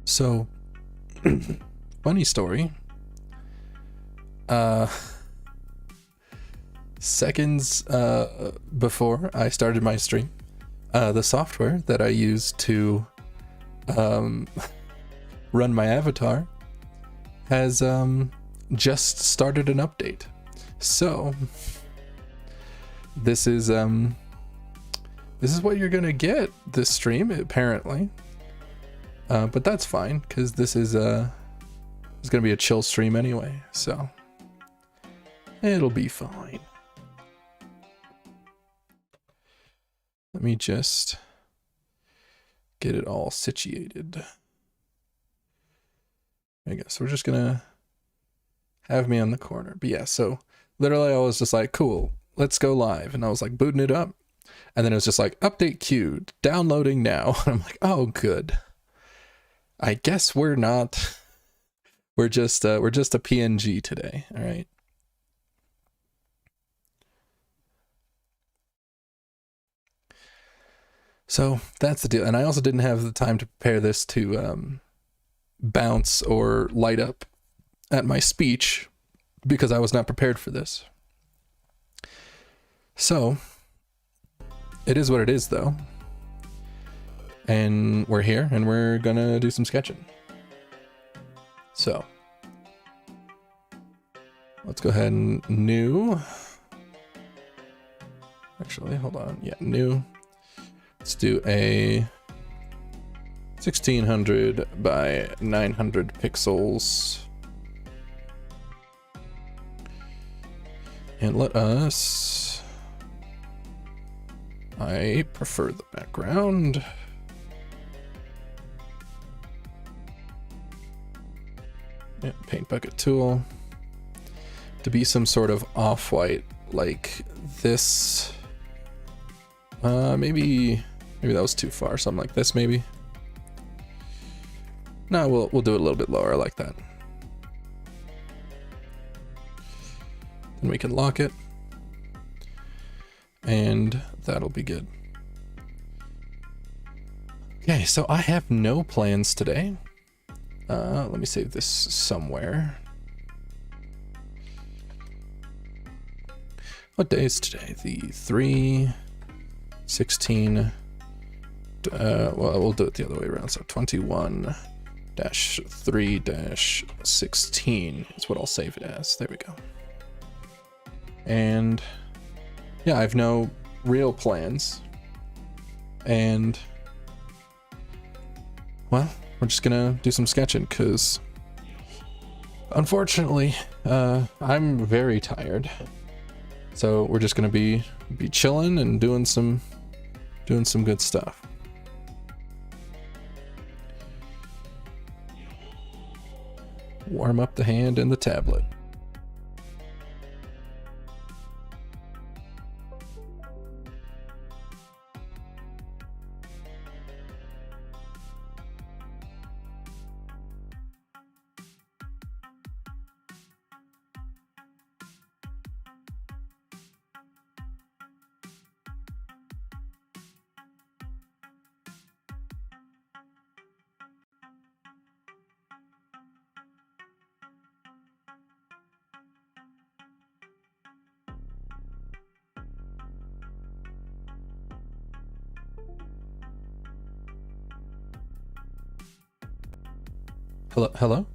So, funny story. Seconds before I started my stream, the software that I use to run my avatar has just started an update. So this is what you're gonna get this stream, apparently. But that's fine, because this is it's gonna be a chill stream anyway, so it'll be fine. Let me just get it all situated. I guess we're just gonna have me on the corner. But yeah, so literally I was just like, cool, let's go live. And I was like booting it up. And then it was just like, update queued, downloading now. And I'm like, oh, good. I guess we're not. We're just a PNG today. All right. So that's the deal. And I also didn't have the time to prepare this to bounce or light up at my speech because I was not prepared for this. So it is what it is, though. And we're here and we're gonna do some sketching. So let's go ahead and new. Actually, hold on. Yeah, new. Let's do a 1600 by 900 pixels. And let us, I prefer the background. Yeah, paint bucket tool. To be some sort of off-white like this. Maybe that was too far, something like this maybe. No, we'll do it a little bit lower, I like that. Then we can lock it. And that'll be good. Okay, so I have no plans today. Let me save this somewhere. What day is today? The 3/16. Well, we'll do it the other way around. So 21-3-16 is what I'll save it as. There we go. And yeah, I have no real plans. And well, we're just gonna do some sketching because unfortunately, I'm very tired. So we're just gonna be chilling and doing some good stuff. Warm up the hand and the tablet. Hello?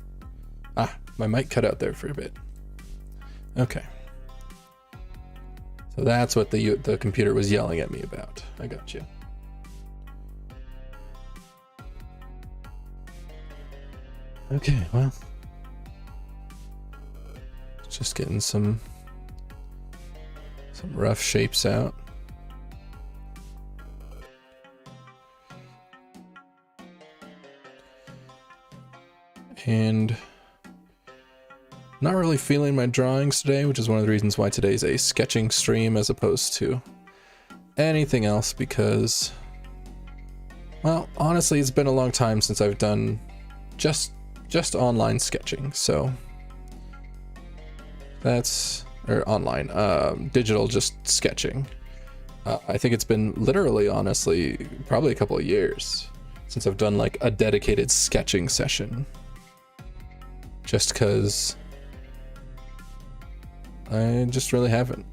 Ah, my mic cut out there for a bit. Okay. So that's what the computer was yelling at me about. I got you. Okay, well. Just getting some rough shapes out. And not really feeling my drawings today, which is one of the reasons why today's a sketching stream as opposed to anything else, because, well, honestly, it's been a long time since I've done just online sketching, so that's, or online, digital just sketching. I think it's been literally, honestly, probably a couple of years since I've done like a dedicated sketching session. Just because I just really haven't.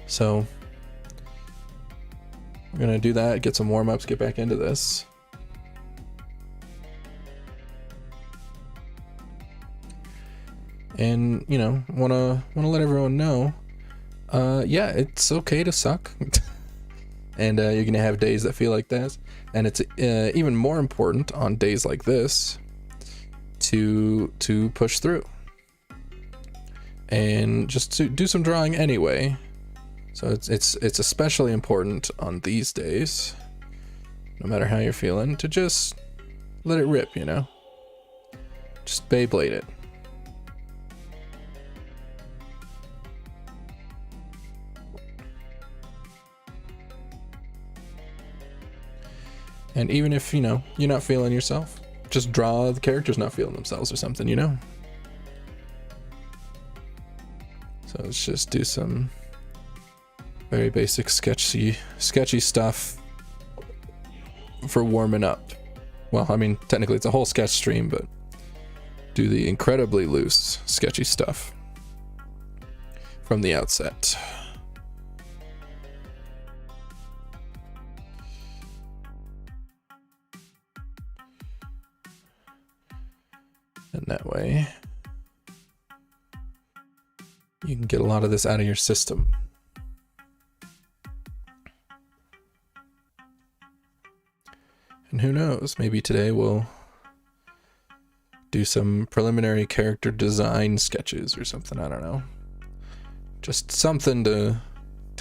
So we're gonna do that, get some warm-ups, get back into this. And, you know, wanna let everyone know, yeah, it's okay to suck. And you're gonna have days that feel like this. And it's even more important on days like this to push through. And just to do some drawing anyway. So it's especially important on these days, no matter how you're feeling, to just let it rip, you know? Just Beyblade it. And even if, you know, you're not feeling yourself, just draw the characters not feeling themselves or something, you know? So let's just do some very basic sketchy stuff for warming up. Well, I mean, technically it's a whole sketch stream, but do the incredibly loose, sketchy stuff from the outset. And that way, you can get a lot of this out of your system. And who knows, maybe today we'll do some preliminary character design sketches or something, I don't know. Just something to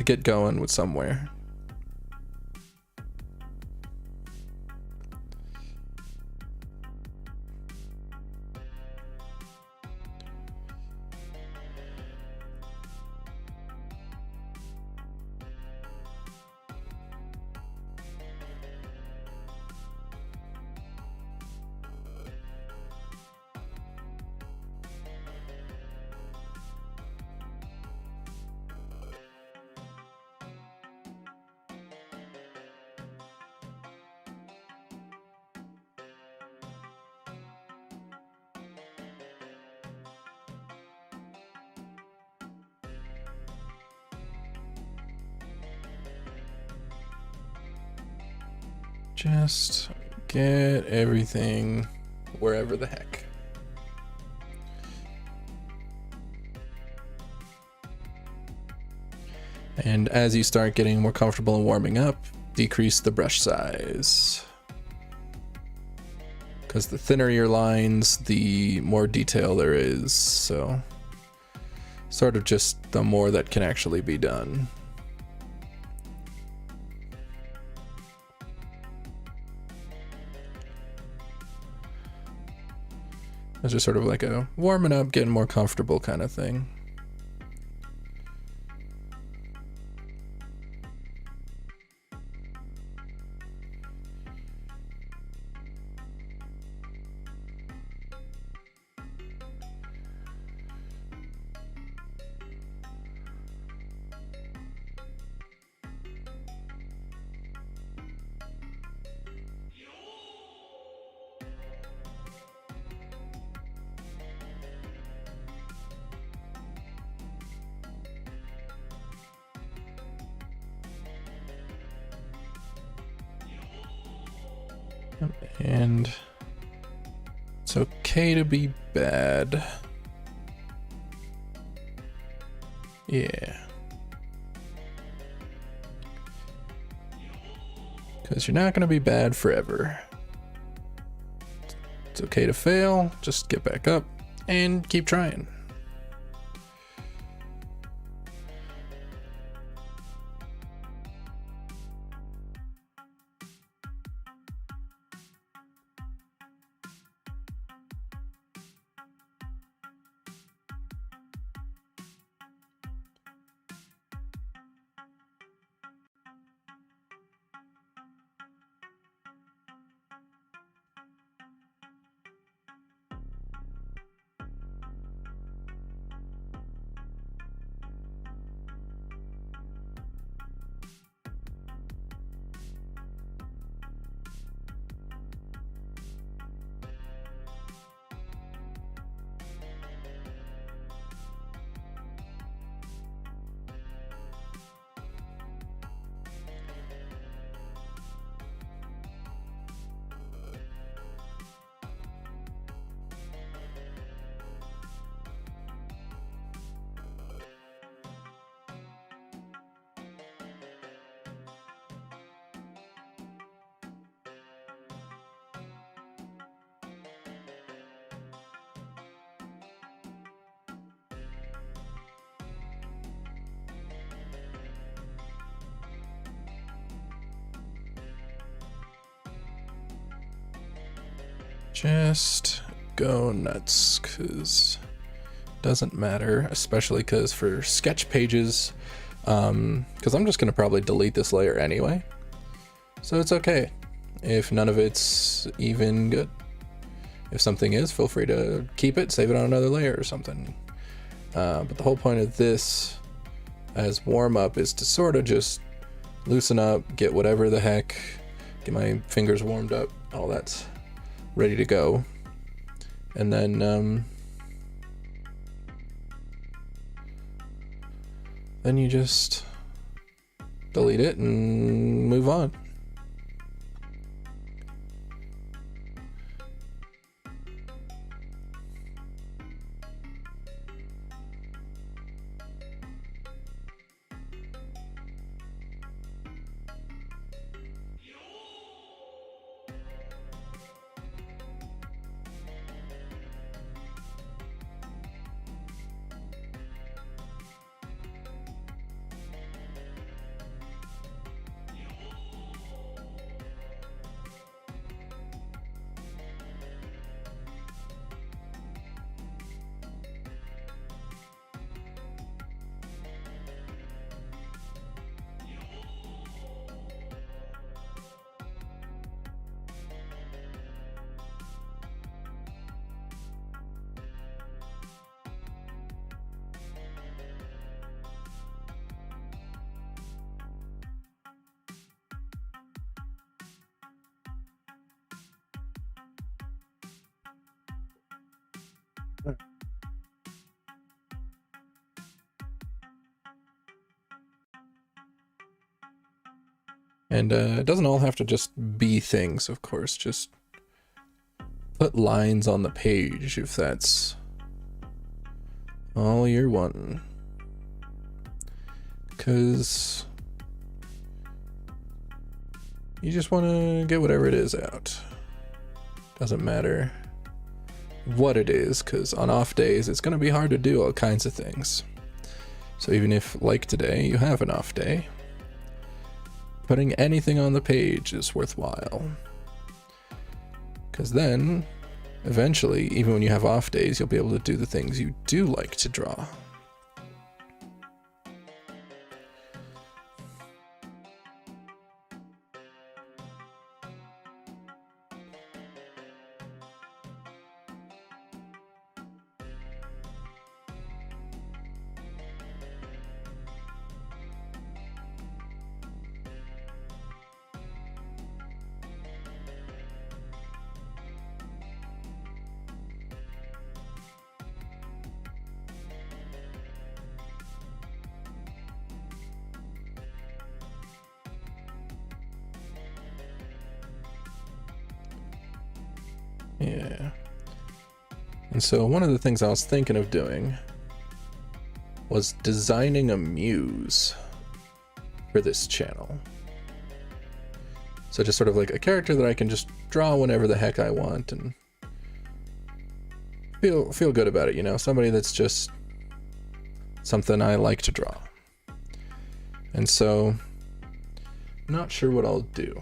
get going with somewhere. Just get everything wherever the heck. And as you start getting more comfortable and warming up, decrease the brush size. Because the thinner your lines, the more detail there is. So sort of just the more that can actually be done. It's just sort of like a warming up, getting more comfortable kind of thing. And it's okay to be bad. Yeah. Because you're not going to be bad forever. It's okay to fail, just get back up and keep trying. just go nuts, because it doesn't matter, especially because for sketch pages, because I'm just going to probably delete this layer anyway, so it's okay if none of it's even good. If something is, feel free to keep it, save it on another layer or something. But the whole point of this as warm-up is to sort of just loosen up, get whatever the heck, get my fingers warmed up, all that's ready to go. And then you just delete it and move on. And it doesn't all have to just be things, of course, just put lines on the page if that's all you're wanting. Because you just want to get whatever it is out. Doesn't matter what it is, because on off days it's going to be hard to do all kinds of things. So even if, like today, you have an off day, putting anything on the page is worthwhile. Because then, eventually, even when you have off days, you'll be able to do the things you do like to draw. Yeah. And so one of the things I was thinking of doing was designing a muse for this channel. So just sort of like a character that I can just draw whenever the heck I want and feel good about it, you know? Somebody that's just something I like to draw. And so, I'm not sure what I'll do.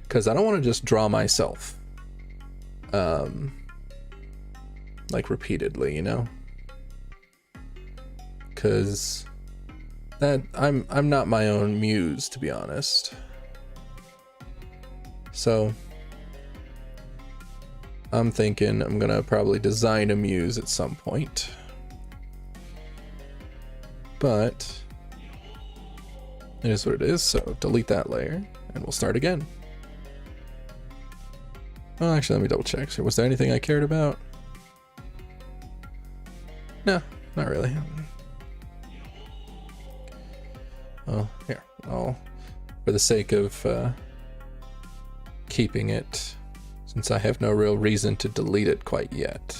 Because I don't want to just draw myself. Like repeatedly, you know? Because that I'm not my own muse, to be honest. So I'm thinking I'm gonna probably design a muse at some point. But it is what it is, so delete that layer and we'll start again. Well, actually, let me double check. So was there anything I cared about? No, not really. Well, here, for the sake of keeping it, since I have no real reason to delete it quite yet.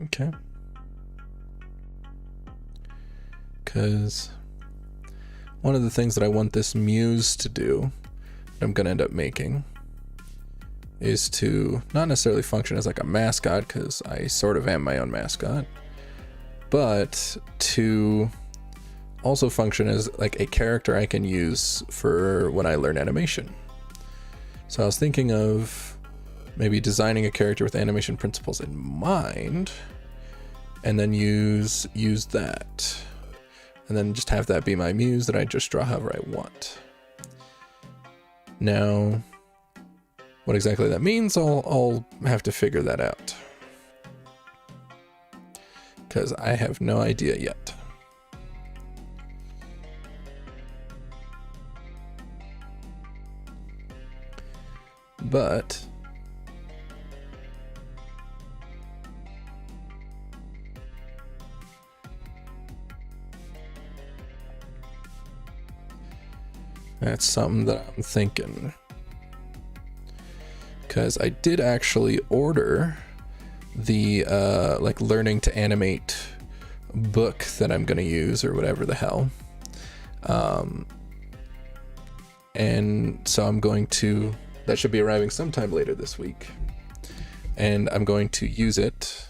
Okay. because one of the things that I want this muse to do, that I'm going to end up making, is to not necessarily function as like a mascot, because I sort of am my own mascot, but to also function as like a character I can use for when I learn animation. So I was thinking of maybe designing a character with animation principles in mind, and then use that, and then just have that be my muse that I just draw however I want. Now, what exactly that means, I'll have to figure that out, because I have no idea yet. But that's something that I'm thinking, because I did actually order the like learning to animate book that I'm gonna use, or whatever the hell, and so I'm going to, that should be arriving sometime later this week, and I'm going to use it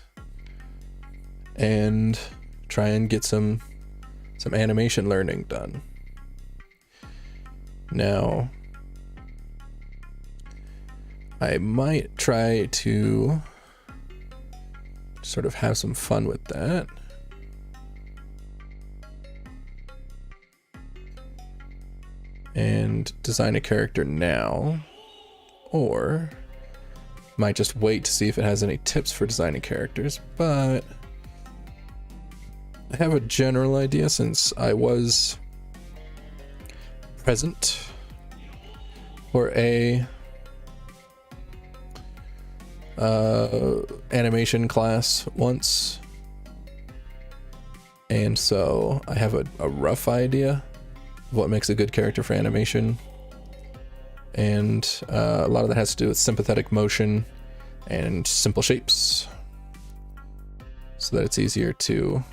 and try and get some animation learning done. Now, I might try to sort of have some fun with that. And design a character now, or might just wait to see if it has any tips for designing characters, but I have a general idea since I was present for a animation class once, and so I have a rough idea of what makes a good character for animation, and a lot of that has to do with sympathetic motion and simple shapes, so that it's easier to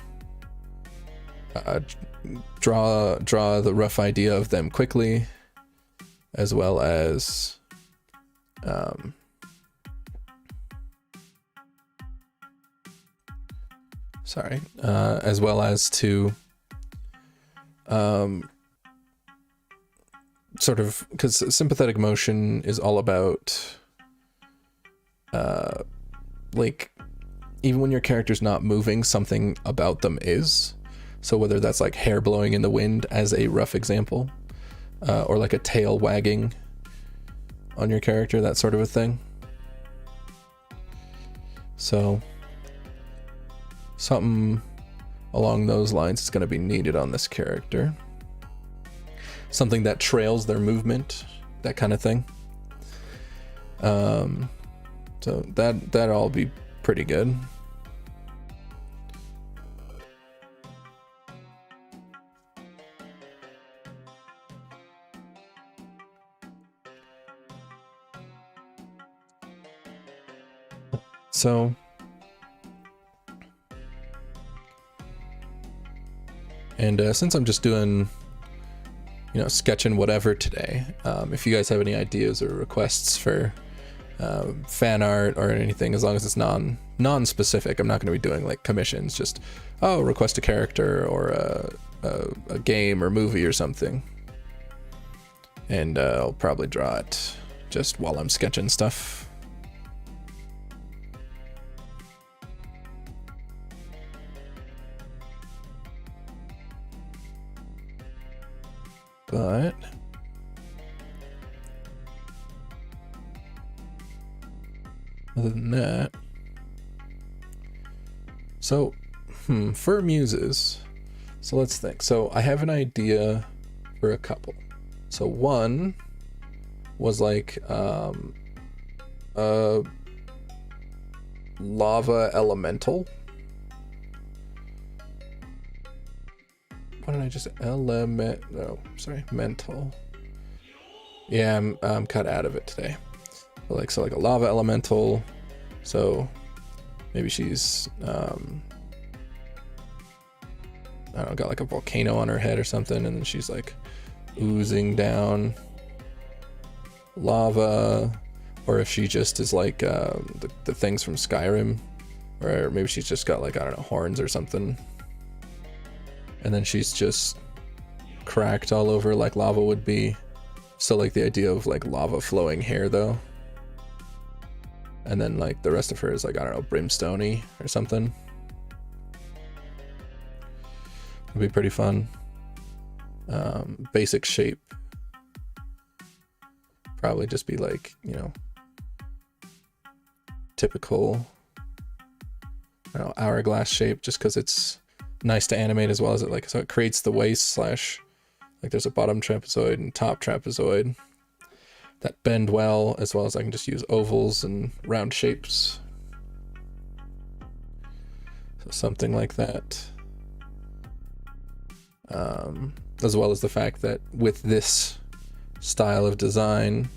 draw the rough idea of them quickly, as well as as well as to sort of, because sympathetic motion is all about like, even when your character's not moving, something about them is. So whether that's like hair blowing in the wind as a rough example, or like a tail wagging on your character, that sort of a thing. So something along those lines is going to be needed on this character. Something that trails their movement, that kind of thing. So that'll all be pretty good. So and since I'm just doing, you know, sketching whatever today, if you guys have any ideas or requests for fan art or anything, as long as it's non-specific, I'm not going to be doing like commissions, just request a character or a game or movie or something, and I'll probably draw it just while I'm sketching stuff. But other than that, so for muses, so let's think. So I have an idea for a couple. So one was like a lava elemental. Why did I just mental? Yeah, I'm cut out of it today. But like, so like a lava elemental. So maybe she's I don't know, got like a volcano on her head or something, and then she's like oozing down lava, or if she just is like the things from Skyrim, or maybe she's just got like, I don't know, horns or something, and then she's just cracked all over like lava would be. So like the idea of like lava flowing hair though, and then like the rest of her is like, I don't know, brimstone-y or something. It'd be pretty fun. Basic shape probably just be like, you know, typical, I don't know, hourglass shape, just because it's nice to animate as well as it like, so it creates the waist slash, like there's a bottom trapezoid and top trapezoid that bend well as I can just use ovals and round shapes. So something like that. As well as the fact that with this style of design,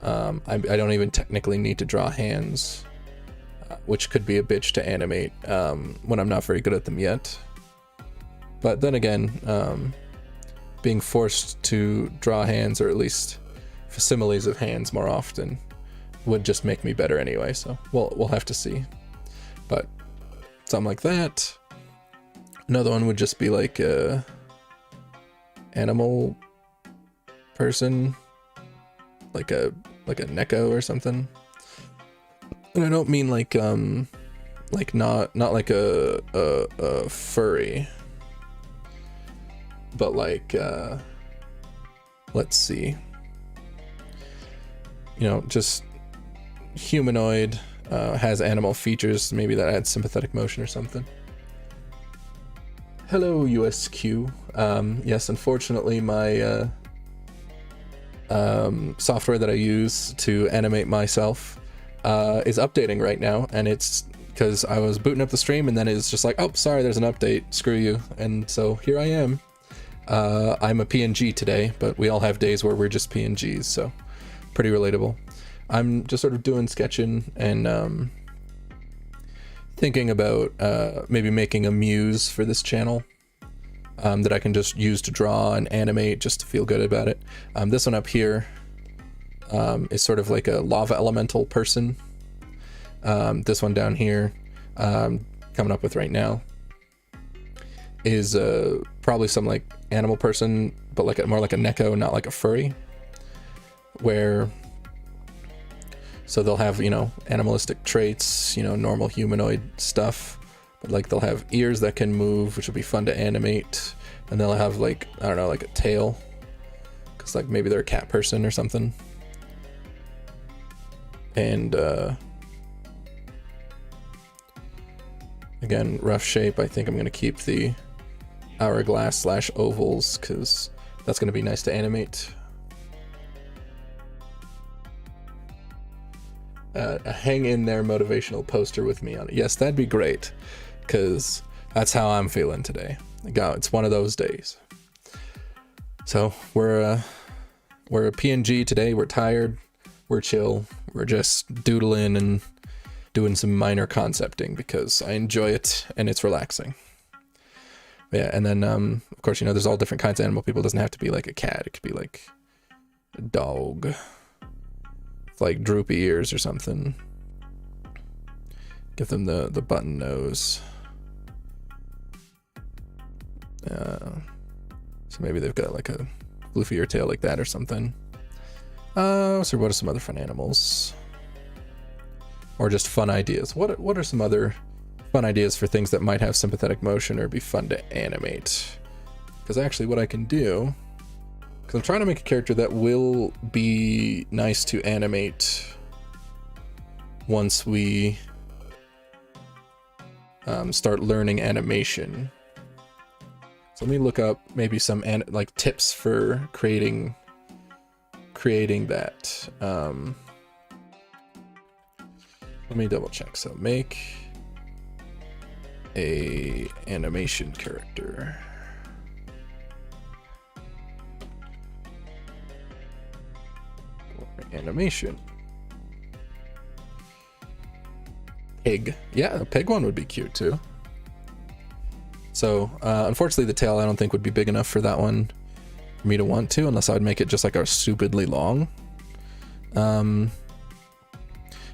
I don't even technically need to draw hands, which could be a bitch to animate when I'm not very good at them yet. But then again, being forced to draw hands, or at least facsimiles of hands more often, would just make me better anyway, so we'll have to see. But something like that. Another one would just be like a animal person, like a neko or something. And I don't mean like not like a furry, but like let's see, you know, just humanoid, has animal features, maybe that adds sympathetic motion or something. Hello, USQ. Yes, unfortunately, my software that I use to animate myself is updating right now, and it's because I was booting up the stream, and then it's just like, oh, sorry, there's an update, screw you. And so here I am. I'm a PNG today, but we all have days where we're just PNGs, so pretty relatable. I'm just sort of doing Sketchin and thinking about maybe making a muse for this channel that I can just use to draw and animate just to feel good about it. This one up here is sort of like a lava elemental person. This one down here, coming up with right now, is probably some like animal person, but like more like a neko, not like a furry, where so they'll have, you know, animalistic traits, you know, normal humanoid stuff, but like they'll have ears that can move, which will be fun to animate, and they'll have like, I don't know, like a tail, because like maybe they're a cat person or something. And again, rough shape, I think I'm going to keep the hourglass slash ovals, because that's going to be nice to animate. A hang in there motivational poster with me on it. Yes, that'd be great, because that's how I'm feeling today. It's one of those days. So we're a PNG today. We're tired. We're chill. We're just doodling and doing some minor concepting because I enjoy it and it's relaxing. Yeah, and then of course, you know, there's all different kinds of animal people. It doesn't have to be like a cat. It could be like a dog, with like droopy ears or something. Give them the button nose. So maybe they've got like a floofier tail like that or something. So what are some other fun animals? Or just fun ideas? What are some other fun ideas for things that might have sympathetic motion or be fun to animate? Because actually what I can do, because I'm trying to make a character that will be nice to animate once we start learning animation. So let me look up maybe some like tips for creating that. Let me double check. So make a animation character. Animation. Pig. Yeah, a pig one would be cute too. So unfortunately the tail I don't think would be big enough for that one for me to want to, unless I would make it just like a stupidly long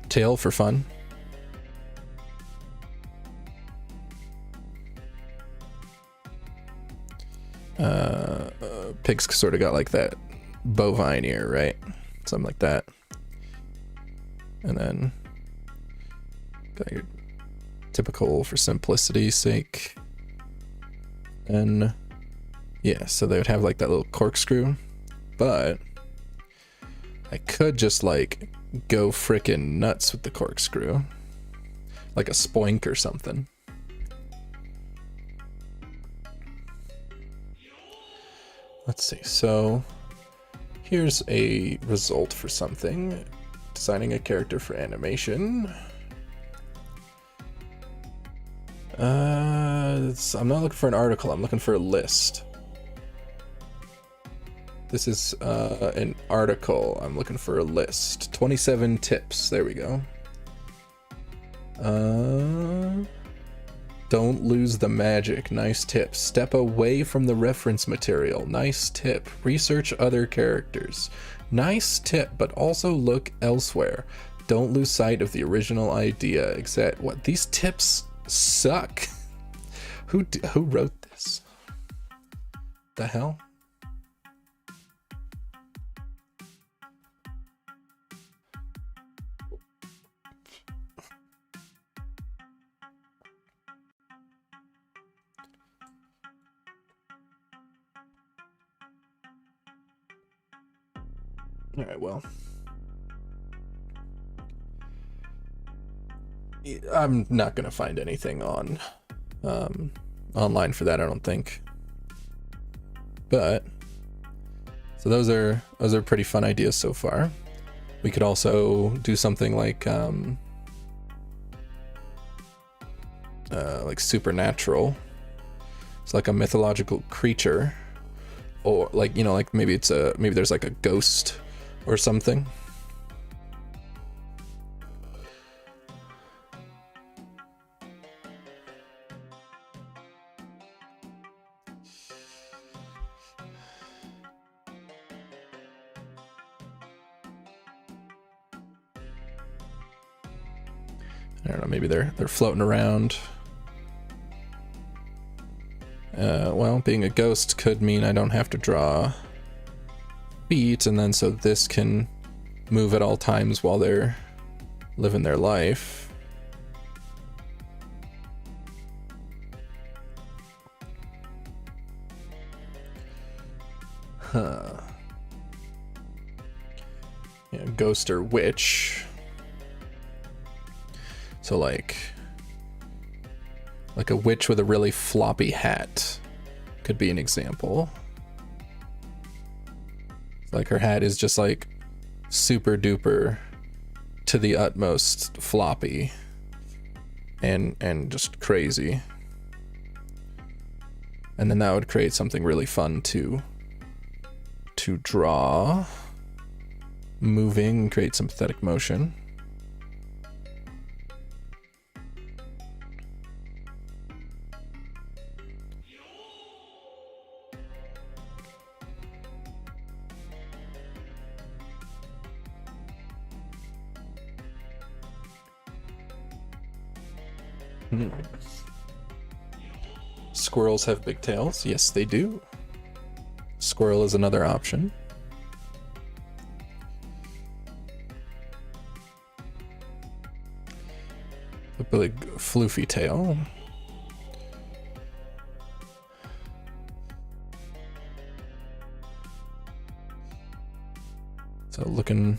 tail for fun. Pigs sort of got like that bovine ear, right? Something like that. And then got your typical for simplicity's sake. And yeah, so they would have like that little corkscrew, but I could just like go frickin' nuts with the corkscrew, like a spoink or something. Let's see, so here's a result for something. Designing a character for animation. I'm not looking for an article, I'm looking for a list. This is an article, I'm looking for a list. 27 tips, there we go. Don't lose the magic, nice tip. Step away from the reference material, nice tip. Research other characters, nice tip, but also look elsewhere. Don't lose sight of the original idea. Except what, these tips suck. Who wrote this? The hell? All right, well, I'm not gonna find anything on online for that, I don't think. But so those are pretty fun ideas so far. We could also do something like supernatural. It's like a mythological creature, or like, you know, like maybe there's like a ghost or something. I don't know, maybe they're floating around. Well, being a ghost could mean I don't have to draw feet, and then so this can move at all times while they're living their life. Huh. Yeah, ghost or witch. So like a witch with a really floppy hat could be an example. Like her hat is just like super duper to the utmost floppy and just crazy. And then that would create something really fun to draw, moving, and create sympathetic motion. Squirrels have big tails. Yes, they do. Squirrel is another option. A big floofy tail. So looking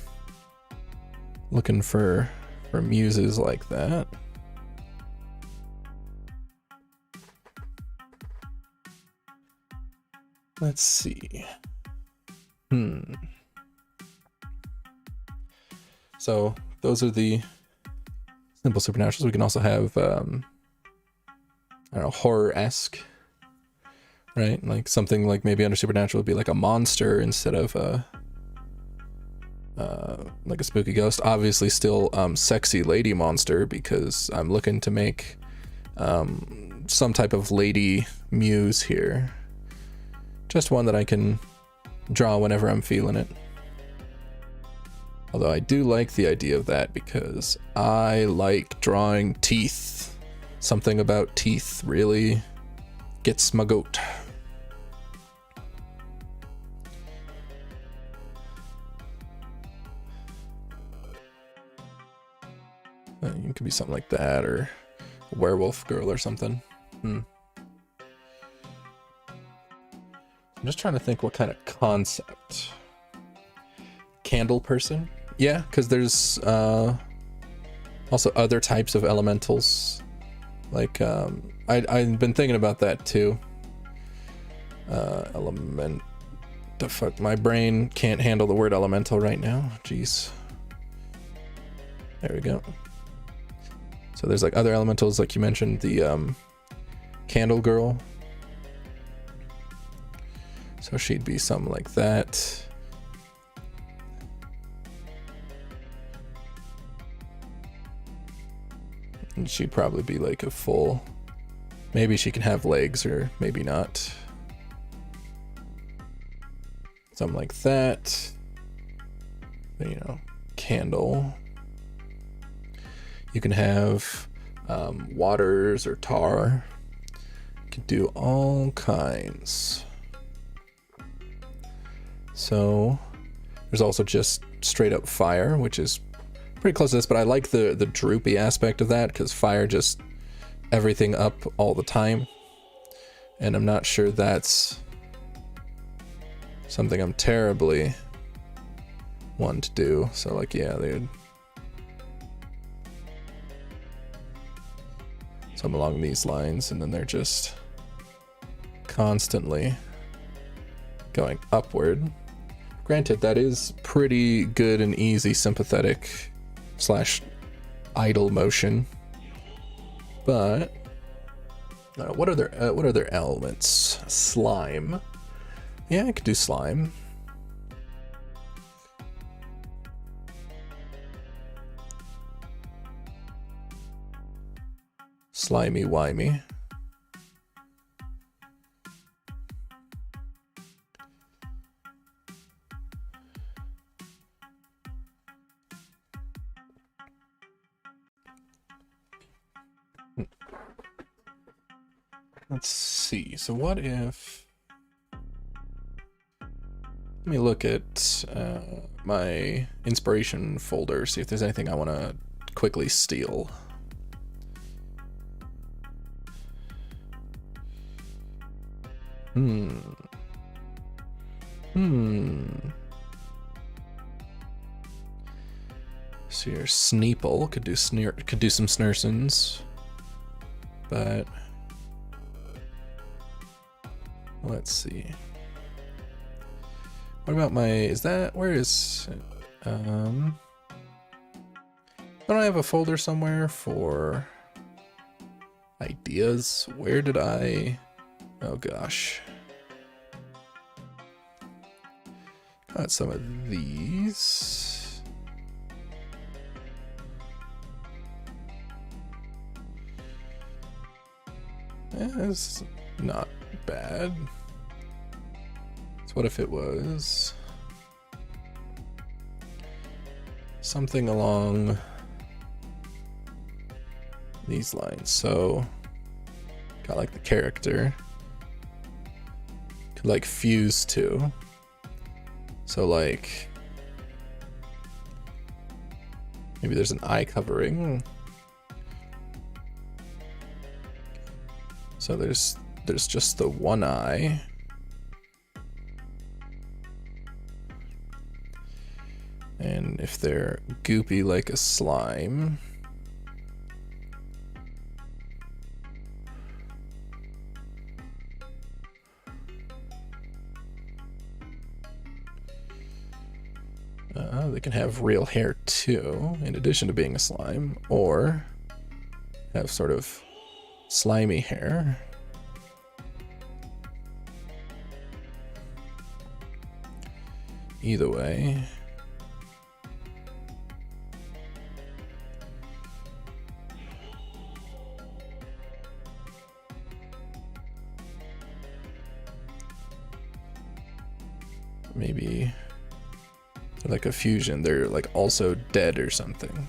for muses like that. Let's see. So those are the simple supernaturals. We can also have, I don't know, horror-esque, right? Like something like maybe under supernatural would be like a monster instead of like a spooky ghost. Obviously still sexy lady monster, because I'm looking to make some type of lady muse here. Just one that I can draw whenever I'm feeling it. Although I do like the idea of that because I like drawing teeth. Something about teeth really gets my goat. It could be something like that, or a werewolf girl or something. I'm just trying to think what kind of concept. Candle person? Yeah, because there's also other types of elementals. Like, I've been thinking about that too. Element... The fuck? My brain can't handle the word elemental right now. Jeez. There we go. So there's like other elementals, like you mentioned, the candle girl. So she'd be something like that. And she'd probably be like a full... Maybe she can have legs, or maybe not. Something like that. You know, candle. You can have waters or tar. You can do all kinds. So there's also just straight up fire, which is pretty close to this, but I like the droopy aspect of that because fire just everything up all the time. And I'm not sure that's something I'm terribly one to do. So like, yeah, they'd something along these lines, and then they're just constantly going upward. Granted, that is pretty good and easy sympathetic / idle motion, but what are their elements? Slime. Yeah, I could do slime. Slimy wimey. Let's see. So what if... Let me look at my inspiration folder, see if there's anything I want to quickly steal. So your Sneeple could do some Snersons, but let's see. What about my? Is that where is? Don't I have a folder somewhere for ideas? Where did I? Oh gosh. Got some of these. That's not bad. So what if it was something along these lines? So got like the character could like fuse to. So like maybe there's an eye covering. So there's just the one eye. And if they're goopy like a slime, they can have real hair too, in addition to being a slime, or have sort of slimy hair. Either way. maybe like a fusion. They're like also dead or something.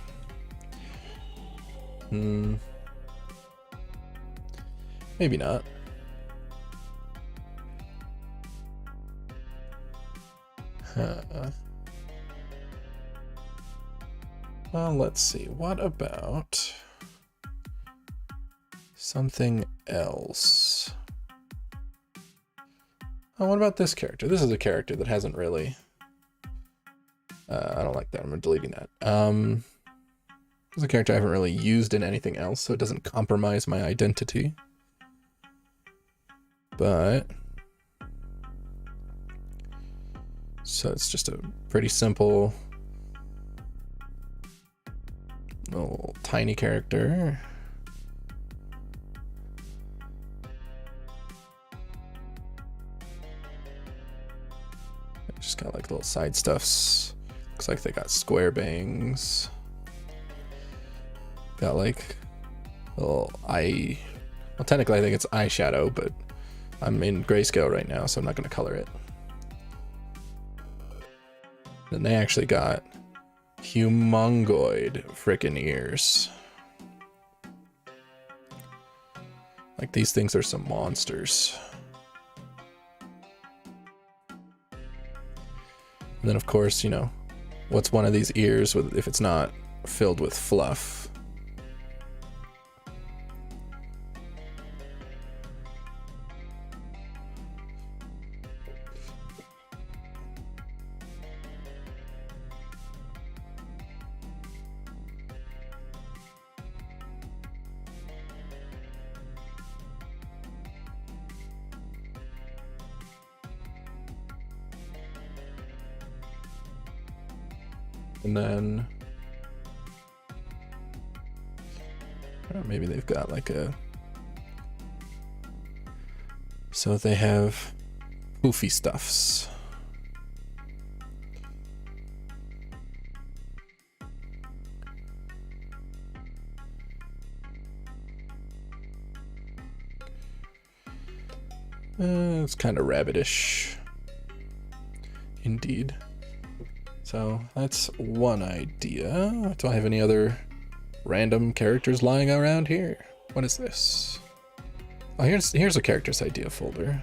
Maybe not. Well, let's see. What about something else? Oh, what about this character? This is a character that hasn't really... I don't like that. I'm deleting that. This is a character I haven't really used in anything else, so it doesn't compromise my identity. But... so it's just a pretty simple... little tiny character. Just got like little side stuffs. Looks like they got square bangs. Got like little eye. Well, technically I think it's eyeshadow, but I'm in grayscale right now, so I'm not going to color it. Then they actually got humanoid frickin' ears. Like these things are some monsters. And then of course, you know, what's one of these ears with if it's not filled with fluff? And then maybe they've got like a, so they have poofy stuffs. It's kind of rabbitish indeed. So that's one idea. Do I have any other random characters lying around here? What is this? Oh, here's a characters idea folder.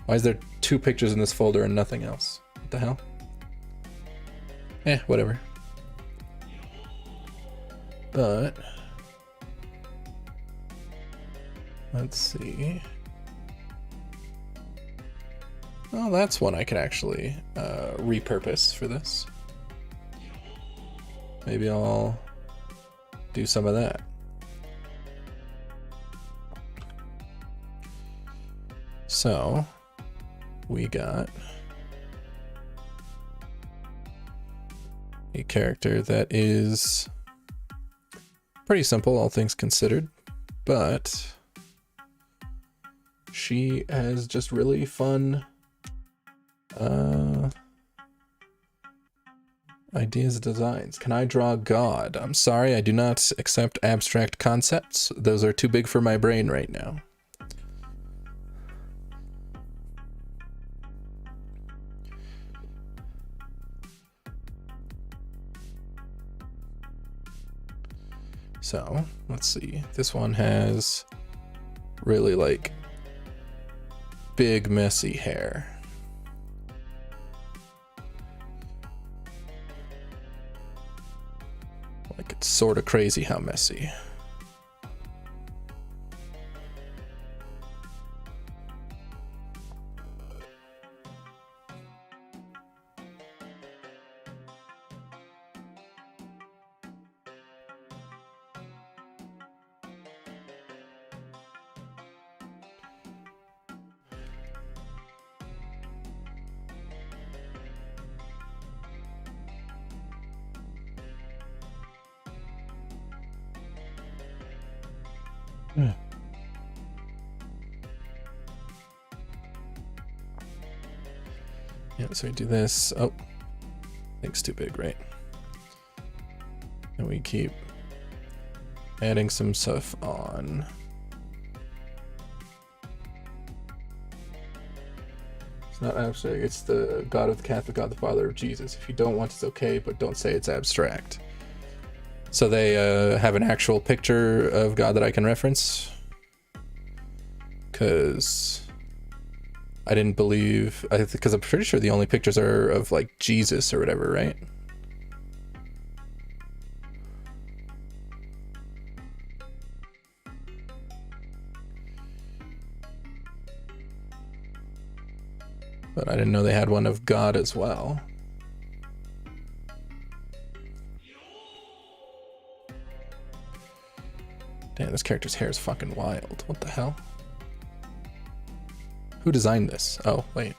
Why is there 2 pictures in this folder and nothing else? What the hell? Whatever. But let's see. Oh, that's one I can actually repurpose for this. Maybe I'll do some of that. So, we got a character that is pretty simple, all things considered, but she has just really fun ideas, designs. Can I draw God? I'm sorry, I do not accept abstract concepts. Those are too big for my brain right now. So, let's see. This one has really like big messy hair. Like it's sort of crazy how messy. Yeah, so we do this. Oh, thing's too big, right? And we keep adding some stuff on. It's not abstract. It's the God of the Catholic, God the Father of Jesus. If you don't want, it's okay, but don't say it's abstract. So they have an actual picture of God that I can reference. Because I didn't believe... Because I'm pretty sure the only pictures are of, like, Jesus or whatever, right? But I didn't know they had one of God as well. Damn, this character's hair is fucking wild. What the hell? Who designed this? Oh, wait.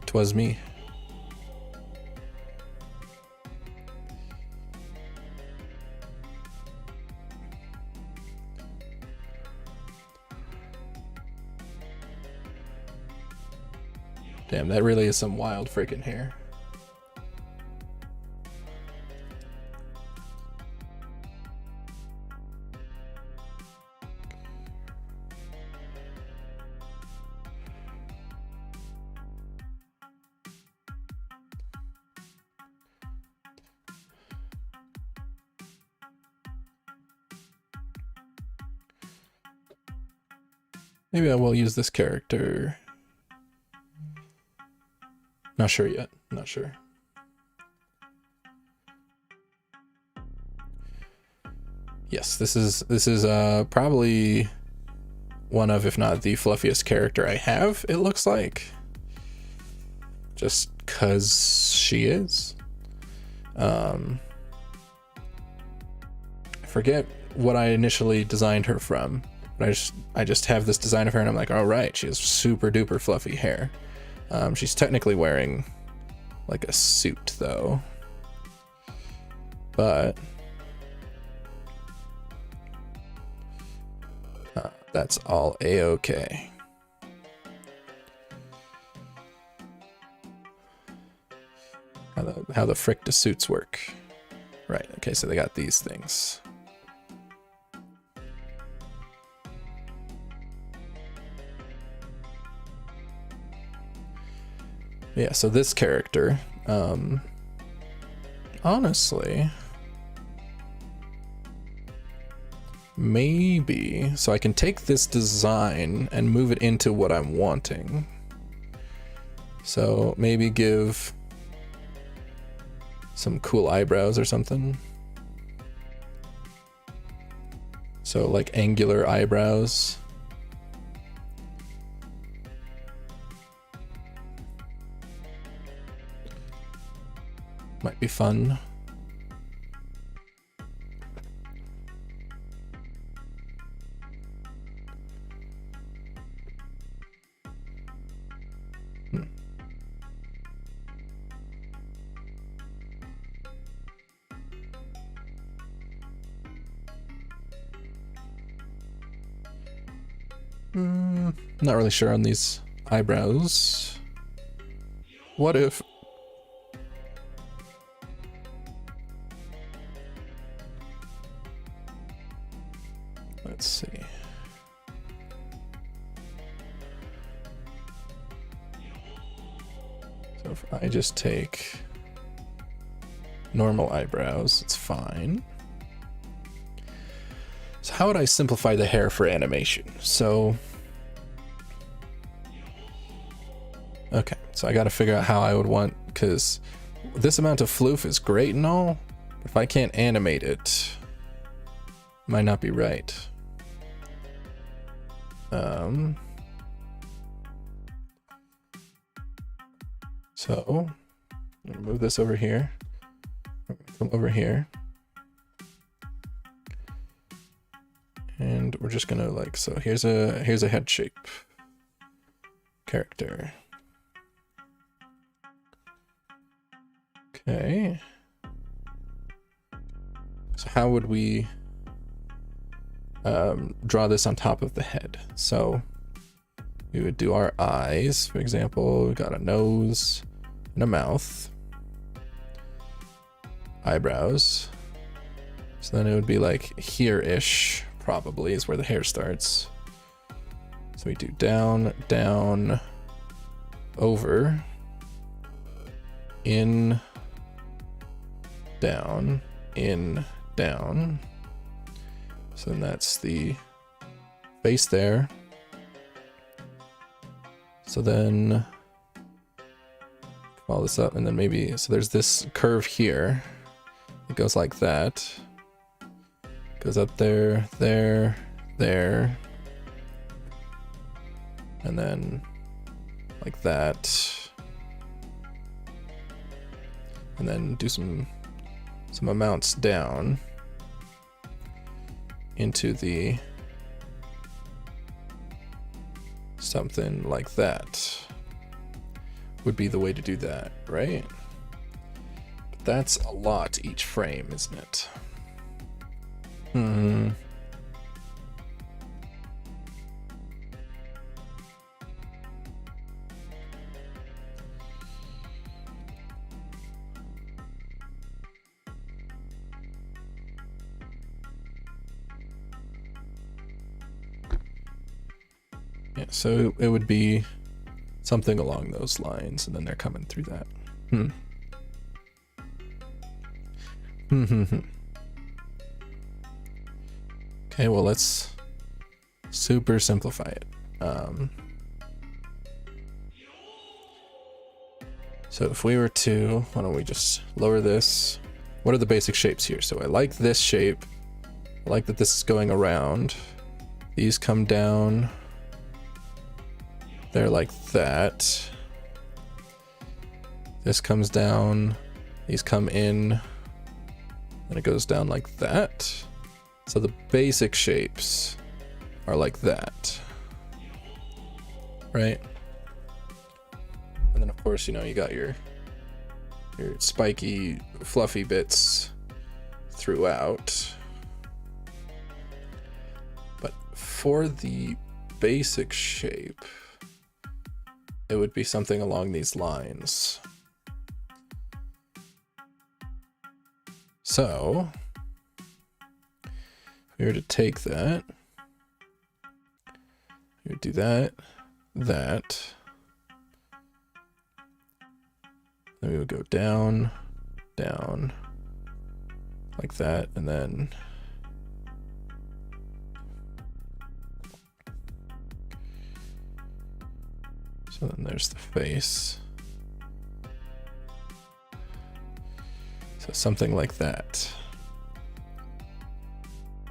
'Twas me. Damn, that really is some wild freaking hair. Maybe I will use this character. Not sure yet. Not sure. Yes, this is probably one of, if not the fluffiest character I have, it looks like. Just cause she is. I forget what I initially designed her from, but I just have this design of her and I'm like, all right, she has super duper fluffy hair. She's technically wearing like a suit though, but that's all a-okay. How the frick do suits work? Right, okay, so they got these things. Yeah, so this character, honestly, maybe, so I can take this design and move it into what I'm wanting. So maybe give some cool eyebrows or something. So like angular eyebrows. Might be fun. Not really sure on these eyebrows. What if... Let's see. So if I just take normal eyebrows, it's fine. So how would I simplify the hair for animation? So, okay, so I got to figure out how I would want, because this amount of floof is great and all, but if I can't animate it, it might not be right. So I'm gonna move this over here, come over here, and we're just gonna like, so here's a head shape character. Okay. So how would we draw this on top of the head? So we would do our eyes, for example. We got a nose and a mouth, eyebrows. So then it would be like here-ish, probably, is where the hair starts. So we do down, down, over, in, down, in, down. So then that's the face there. So then follow this up, and then maybe, so there's this curve here. It goes like that. Goes up there, there, there. And then like that. And then do some amounts down into the something like that would be the way to do that, right? But that's a lot each frame, isn't it? Yeah, so it would be something along those lines, and then they're coming through that. Okay, well, let's super simplify it. So if we were to, why don't we just lower this? What are the basic shapes here? So I like this shape. I like that this is going around. These come down. They're like that. This comes down. These come in. And it goes down like that. So the basic shapes are like that. Right? And then of course, you know, you got your spiky, fluffy bits throughout. But for the basic shape, it would be something along these lines. So, if we were to take that, we would do that, that, then we would go down, down, like that, and then so then there's the face. So something like that.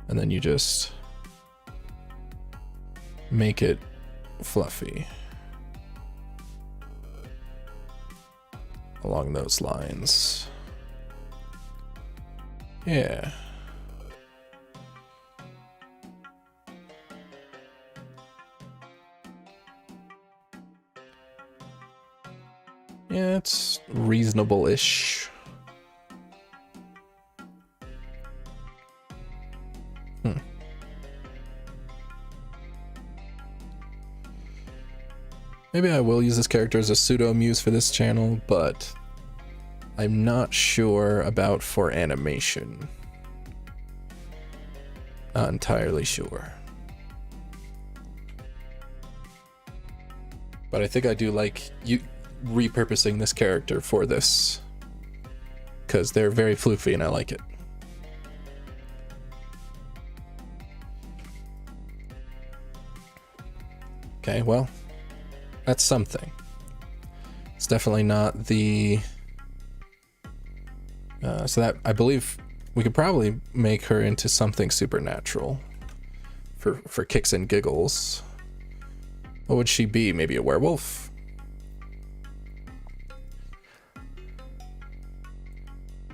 And then you just make it fluffy along those lines. Yeah. Yeah, it's reasonable-ish. Maybe I will use this character as a pseudo muse for this channel, but I'm not sure about for animation. Not entirely sure. But I think I do like you repurposing this character for this, because they're very floofy and I like it. Okay, well, that's something. It's definitely not the... so that, I believe we could probably make her into something supernatural for kicks and giggles. What would she be? Maybe a werewolf?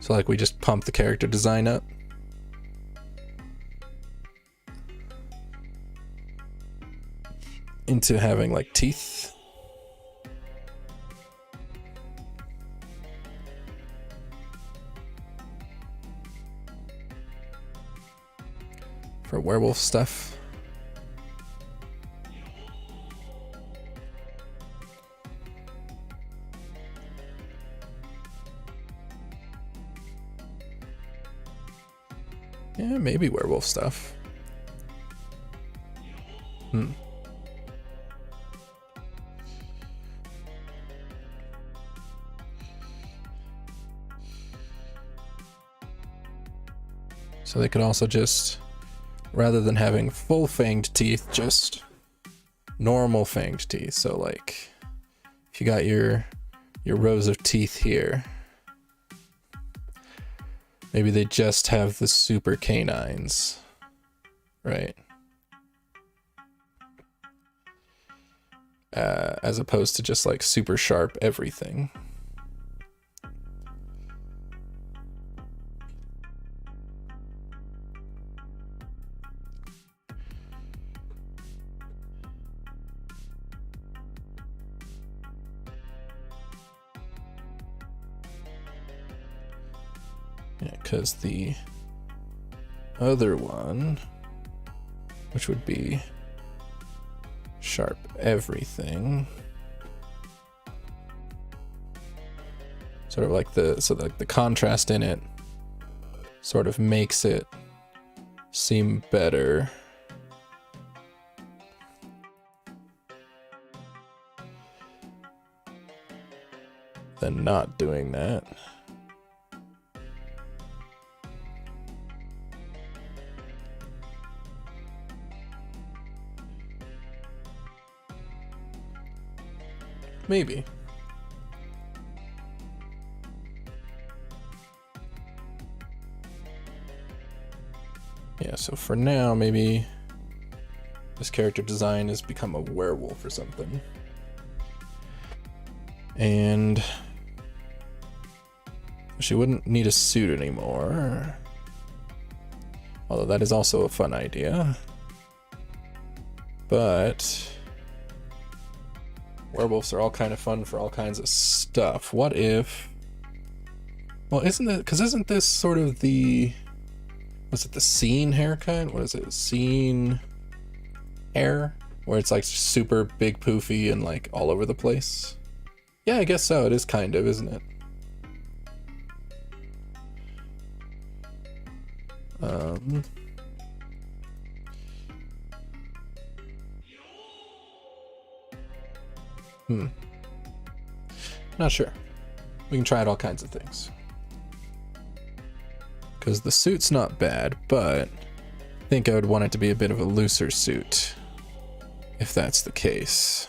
So like we just pump the character design up. Into having like teeth. For werewolf stuff. Yeah, maybe werewolf stuff. So they could also just, rather than having full fanged teeth, just normal fanged teeth. So like, if you got your rows of teeth here, maybe they just have the super canines, right? As opposed to just like super sharp everything. Yeah, because the other one, which would be sharp everything, sort of like the contrast in it sort of makes it seem better. Than not doing that. Maybe. Yeah, so for now, maybe this character design has become a werewolf or something. And she wouldn't need a suit anymore. Although that is also a fun idea. But werewolves are all kind of fun for all kinds of stuff. What if... Well, isn't it... Because isn't this sort of the... Was it the scene haircut? What is it? Scene hair? Where it's like super big poofy and like all over the place? Yeah, I guess so. It is kind of, isn't it? Not sure. We can try out all kinds of things. Because the suit's not bad, but I think I would want it to be a bit of a looser suit, if that's the case.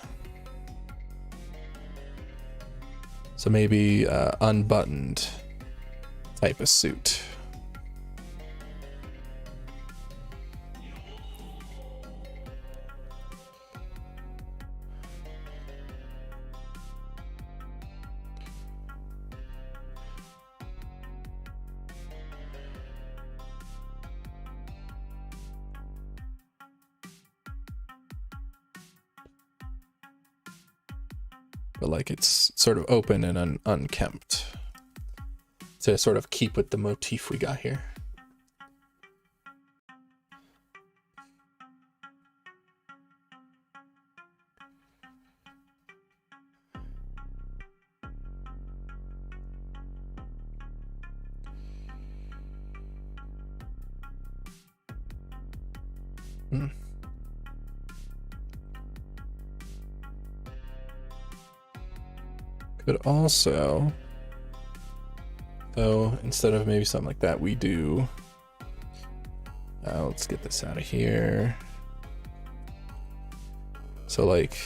So maybe unbuttoned type of suit. But like it's sort of open and unkempt to sort of keep with the motif we got here. Could also, though, instead of maybe something like that, we do, let's get this out of here. So like,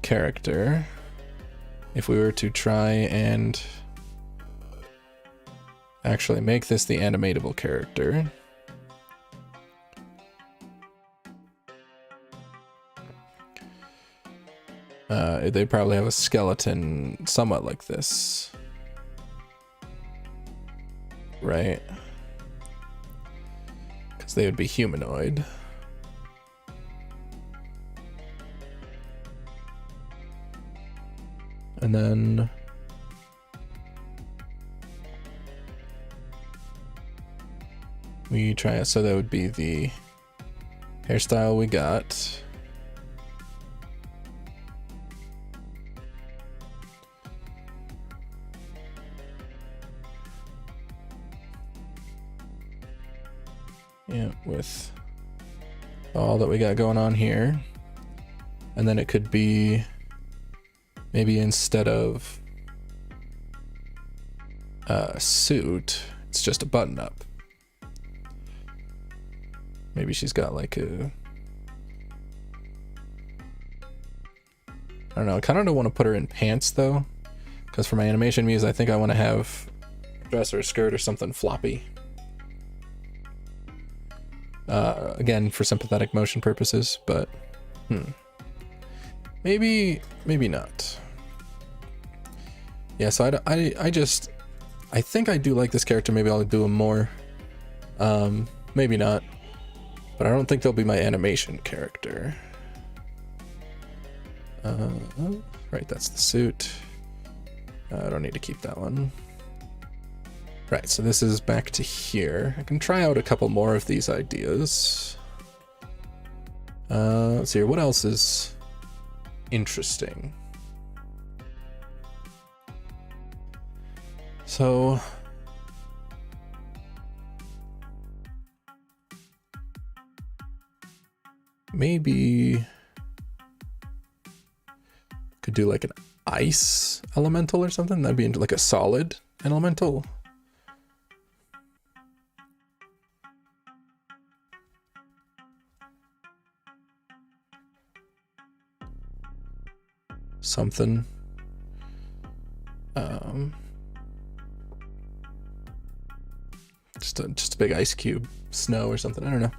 character, if we were to try and actually make this the animatable character, they'd probably have a skeleton somewhat like this, right? Because they would be humanoid. And then we try it, so that would be the hairstyle we got. Yeah, with all that we got going on here. And then it could be maybe instead of a suit, it's just a button up. Maybe she's got like a... I don't know, I kind of don't want to put her in pants though, because for my animation muse I think I want to have a dress or a skirt or something floppy. Again, for sympathetic motion purposes, but maybe not. Yeah, so I think I do like this character. Maybe I'll do him more. Maybe not, but I don't think they'll be my animation character. Right, that's the suit. I don't need to keep that one. Right, so this is back to here. I can try out a couple more of these ideas. Let's see here, what else is interesting? So... maybe... could do like an ice elemental or something. That'd be like a solid elemental. Something. Just a big ice cube, snow or something. I don't know.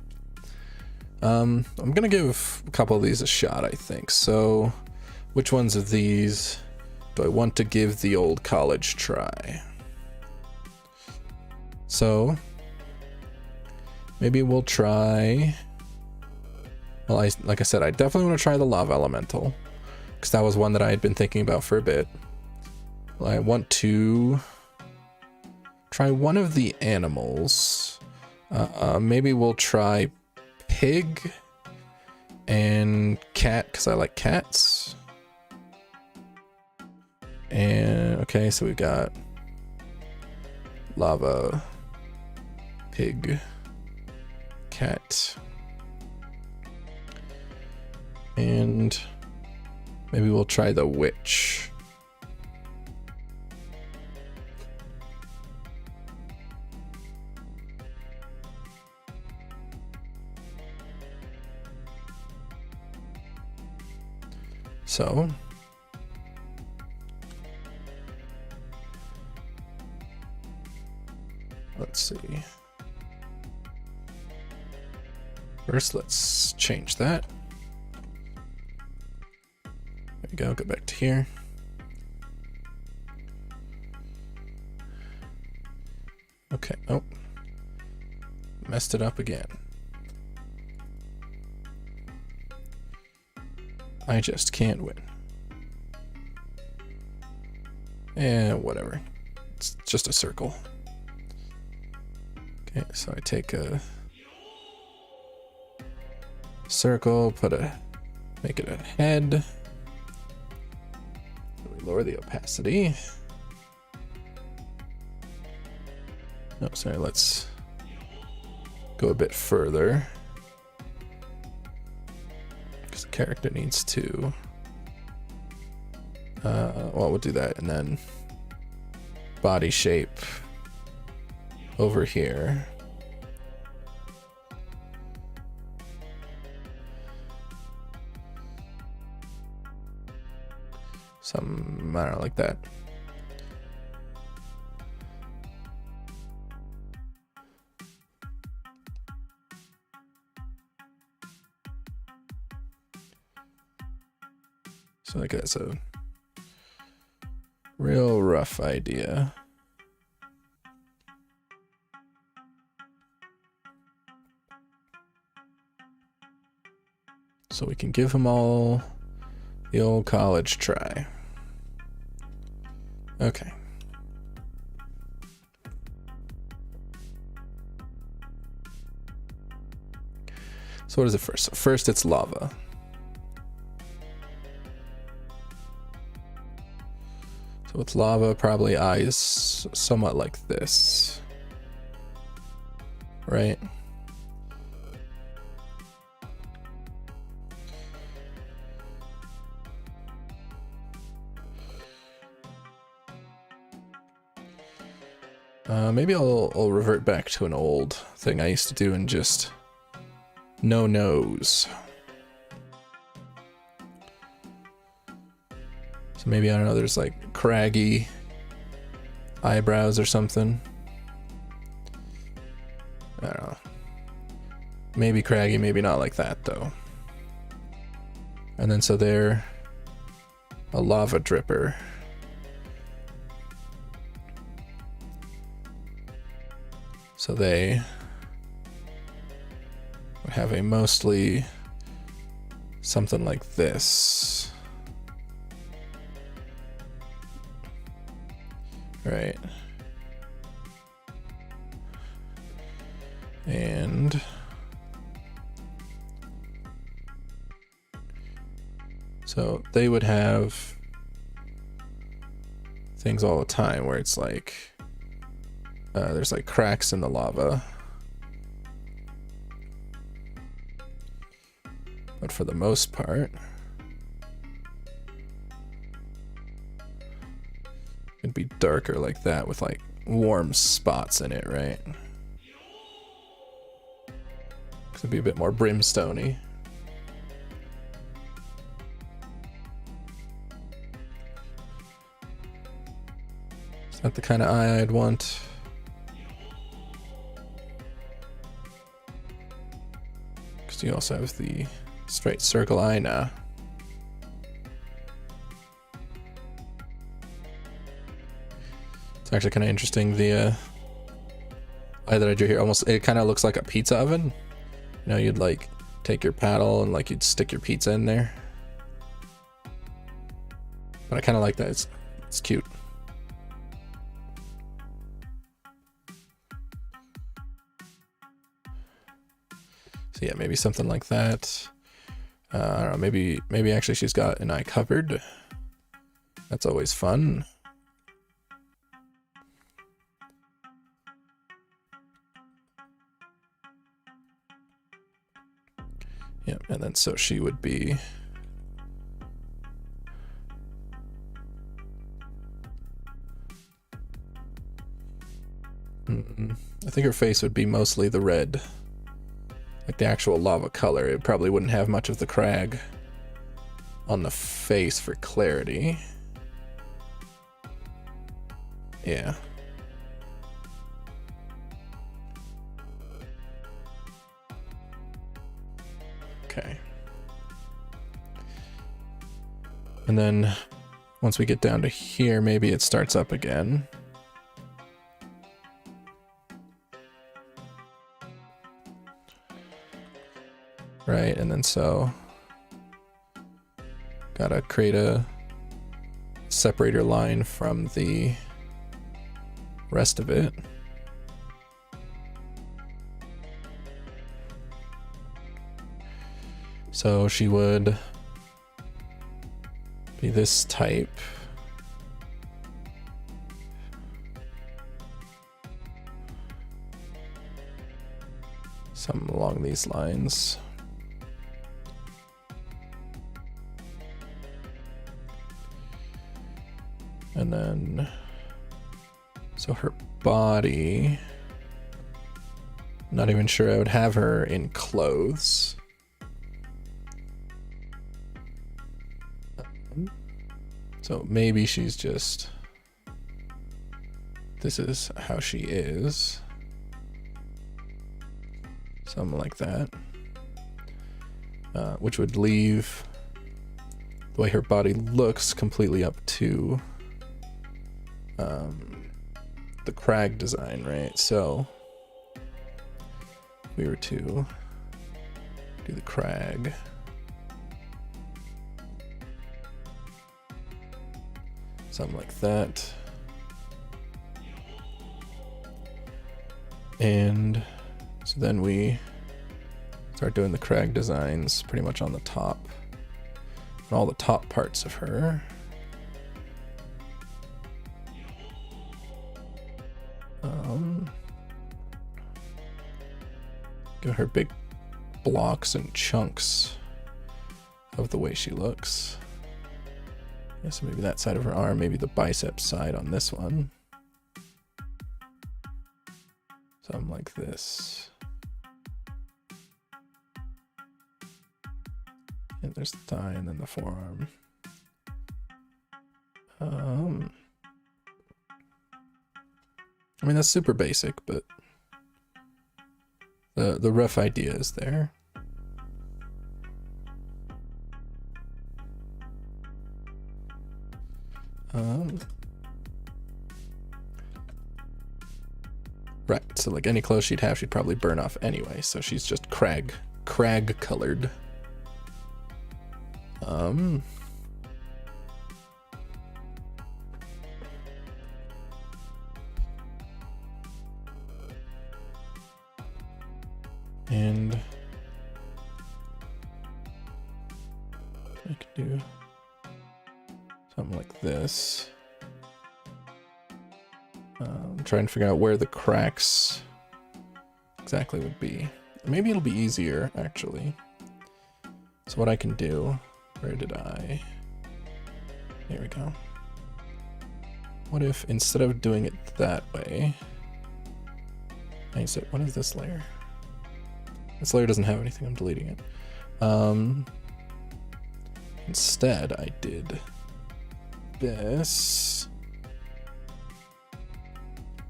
I'm gonna give a couple of these a shot, I think. So, which ones of these do I want to give the old college try? So, maybe we'll try. Well, like I said, I definitely want to try the lava elemental, because that was one that I had been thinking about for a bit. Well, I want to try one of the animals. Maybe we'll try pig and cat, because I like cats. And okay, so we've got lava, pig, cat, and maybe we'll try the witch. So let's see. First, let's change that. There we go, go back to here. Okay, oh. Messed it up again. I just can't win. And whatever. It's just a circle. Okay, so I take a circle, make it a head. We lower the opacity. Oh, sorry, let's go a bit further. Because the character needs to, well, we'll do that, and then body shape over here. Some, I don't know, like that. So like that's a real rough idea. So we can give them all the old college try. Okay. So what is it first? So first it's lava. So with lava, probably eyes somewhat like this. Right? Maybe I'll revert back to an old thing I used to do and just No nose. So maybe, I don't know, there's like craggy eyebrows or something. I don't know. Maybe craggy, maybe not like that though. And then so they're a lava dripper. So they would have a mostly something like this. Right. And so they would have things all the time where it's like there's like cracks in the lava, but for the most part it'd be darker like that with like warm spots in it, right? It'd be a bit more brimstone-y. Is that the kind of eye I'd want? Because you also have the straight circle eye now. It's actually kind of interesting, the eye that I drew here, almost, it kind of looks like a pizza oven. You know, you'd like take your paddle and like you'd stick your pizza in there. But I kind of like that, it's cute. So yeah, maybe something like that. I don't know, maybe actually she's got an eye covered. That's always fun. Yeah, and then so she would be I think her face would be mostly the red. Like the actual lava color. It probably wouldn't have much of the crag on the face for clarity. Yeah. Okay. And then once we get down to here, maybe it starts up again. Right, and then so gotta create a separator line from the rest of it. So she would be this type. Something along these lines. And then, so her body, not even sure I would have her in clothes. So maybe she's just, this is how she is. Something like that. Which would leave the way her body looks completely up to the Crag design, right? So if we were to do the Crag, something like that, and so then we start doing the Crag designs pretty much on the top, on all the top parts of her. Give her big blocks and chunks of the way she looks. Yeah, so maybe that side of her arm, maybe the bicep side on this one. Something like this. And there's the thigh and then the forearm. I mean, that's super basic, but the rough idea is there. Right, so like any clothes she'd have, she'd probably burn off anyway, so she's just crag colored. And I could do something like this. I'm trying to figure out where the cracks exactly would be. Maybe it'll be easier, actually. So what I can do, where did I? There we go. What if instead of doing it that way, I said, what is this layer? This layer doesn't have anything, I'm deleting it. Instead, I did this,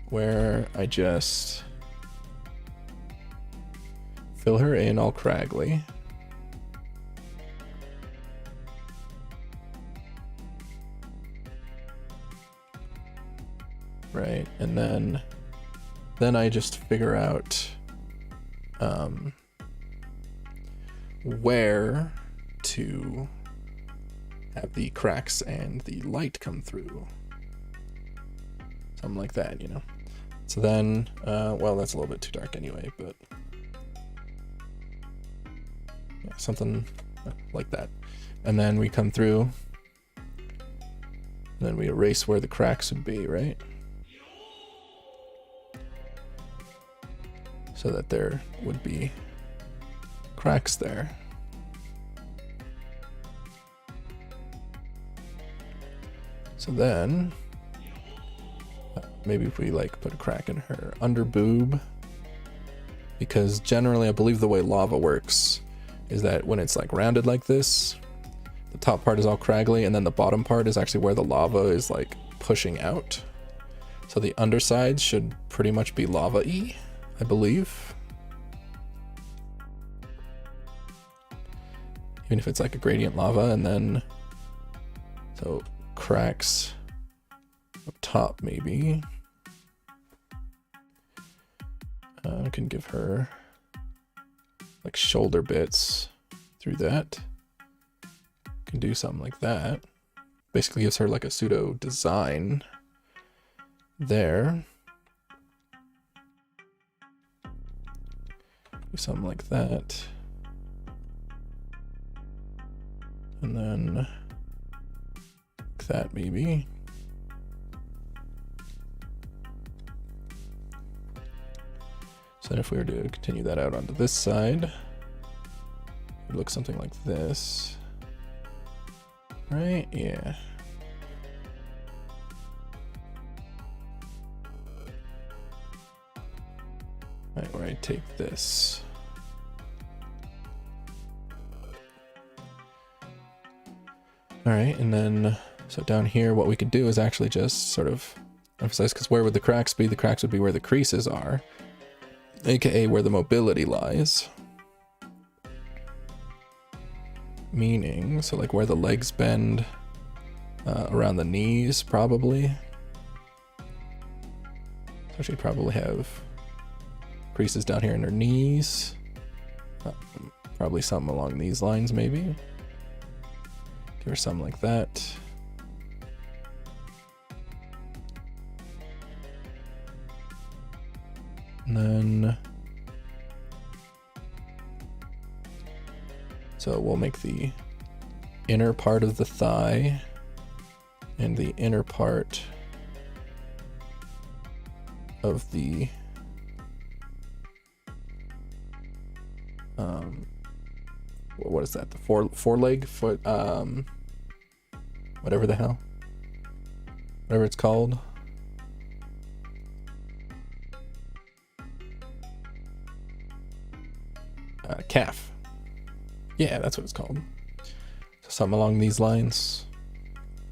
where I just fill her in all craggly. Right, and then I just figure out where to have the cracks and the light come through. Something like that, you know. So then, well, that's a little bit too dark anyway, but yeah, something like that. And then we come through, and then we erase where the cracks would be, right? So that there would be cracks there. So then, maybe if we like put a crack in her under boob, because generally I believe the way lava works is that when it's like rounded like this, the top part is all craggly and then the bottom part is actually where the lava is like pushing out. So the underside should pretty much be lava-y, I believe. Even if it's like a gradient lava, and then, so cracks up top maybe. I can give her like shoulder bits through that. Can do something like that. Basically gives her like a pseudo design there. Do something like that. And then like that maybe. So then if we were to continue that out onto this side, it would look something like this. Right? Yeah. Right, where I take this. All right, and then, so down here, what we could do is actually just sort of emphasize, because where would the cracks be? The cracks would be where the creases are, aka where the mobility lies. Meaning, so like where the legs bend, around the knees, probably. So she'd probably have creases down here in her knees. Probably something along these lines, maybe. Give her something like that. And then, so we'll make the inner part of the thigh and the inner part of the what is that? The foreleg foot, whatever the hell, whatever it's called. Calf. Yeah, that's what it's called. something along these lines.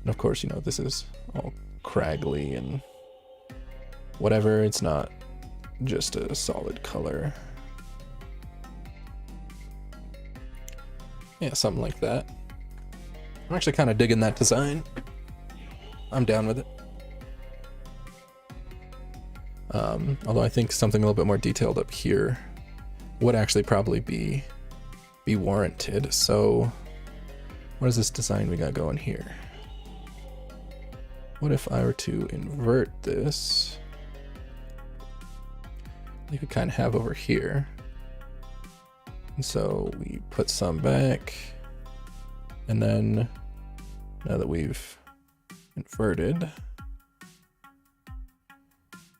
And of course, you know, this is all craggly and whatever. It's not just a solid color. Yeah, something like that. I'm actually kind of digging that design. I'm down with it. Although I think something a little bit more detailed up here would actually probably be warranted. So what is this design we got going here? What if I were to invert this? You could kind of have over here. And so we put some back, and then now that we've inverted,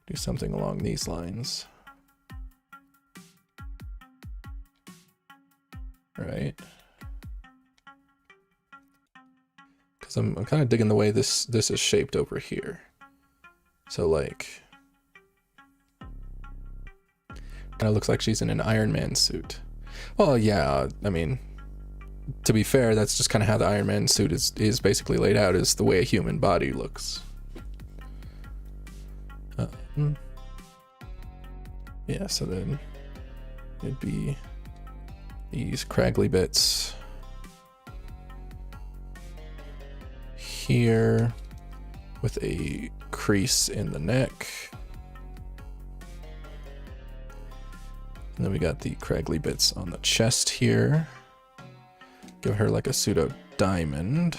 do something along these lines. Right? Because I'm kind of digging the way this is shaped over here. So like, kind of looks like she's in an Iron Man suit. Well, yeah, I mean, to be fair, that's just kind of how the Iron Man suit is basically laid out, is the way a human body looks. Yeah, so then it'd be these craggly bits here with a crease in the neck. And then we got the craggly bits on the chest here. Give her like a pseudo diamond.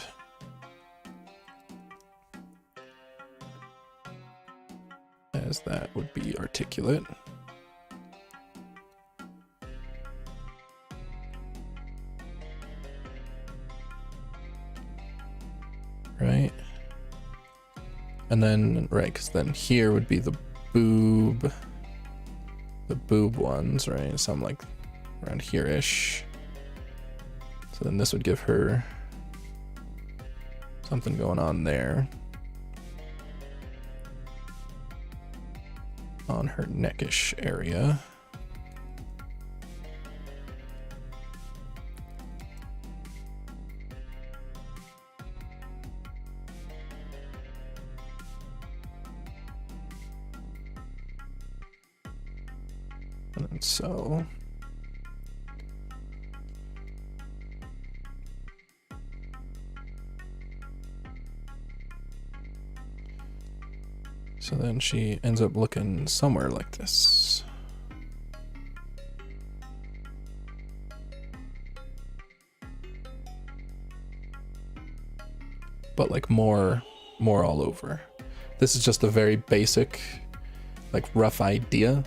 As that would be articulate. Right. And then, right, because then here would be the boob ones, right? Something like around here-ish. So then this would give her something going on there. On her neckish area. And so then she ends up looking somewhere like this. But like more all over. This is just a very basic, like rough idea,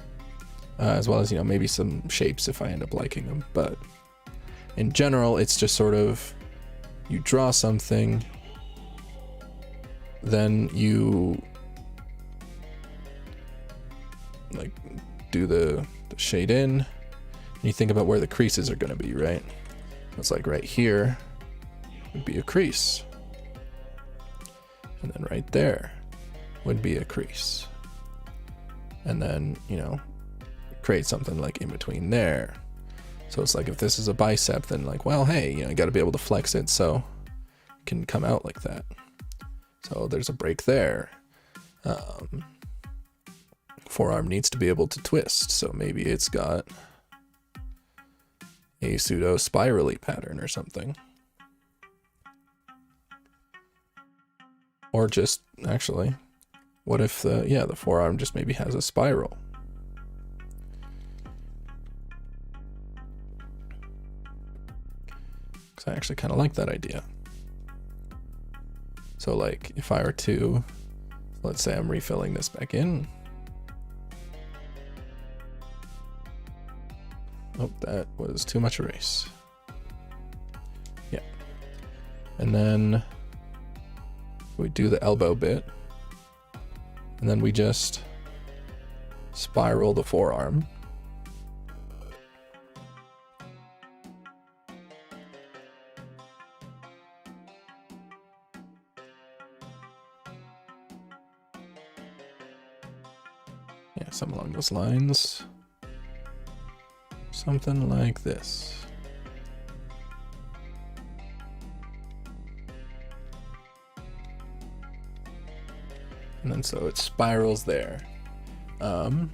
as well as, you know, maybe some shapes if I end up liking them. But in general, it's just sort of, you draw something, then you like do the shade in, and you think about where the creases are going to be, right? It's like right here would be a crease, and then right there would be a crease, and then, you know, create something like in between there. So it's like, if this is a bicep, then like, well, hey, you know, you got to be able to flex it so it can come out like that. So there's a break there. Forearm needs to be able to twist, so maybe it's got a pseudo spirally pattern or something. Or just, actually, what if the forearm just maybe has a spiral? Because I actually kind of like that idea. So like, if I were to, let's say I'm refilling this back in. Oh, that was too much erase. Yeah. And then we do the elbow bit. And then we just spiral the forearm. Yeah, something along those lines. Something like this. And then so it spirals there. Kind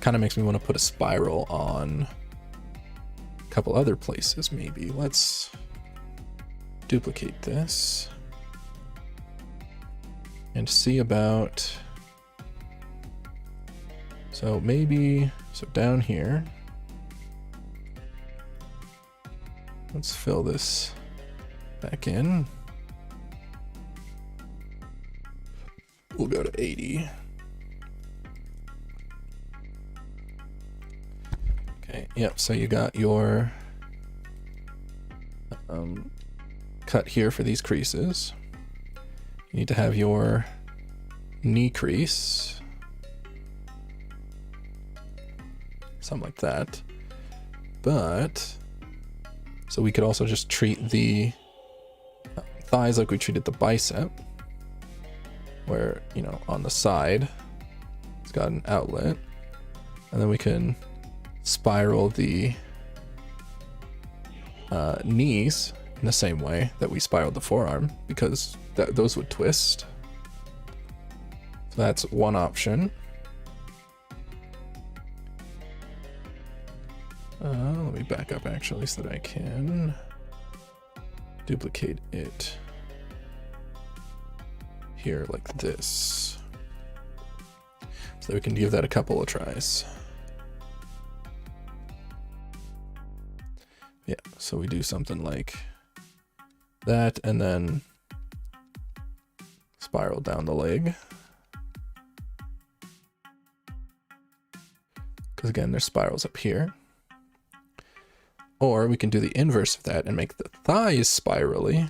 of makes me want to put a spiral on a couple other places maybe. Let's duplicate this and see about, so maybe, so down here, let's fill this back in. We'll go to 80. Okay, yep, so you got your cut here for these creases. You need to have your knee crease. Something like that. But, so we could also just treat the thighs like we treated the bicep, where, you know, on the side, it's got an outlet. And then we can spiral the knees in the same way that we spiraled the forearm, because those would twist. So that's one option. Let me back up actually so that I can duplicate it here like this, so that we can give that a couple of tries. Yeah, so we do something like that and then spiral down the leg. Because again, there's spirals up here. Or we can do the inverse of that and make the thighs spirally.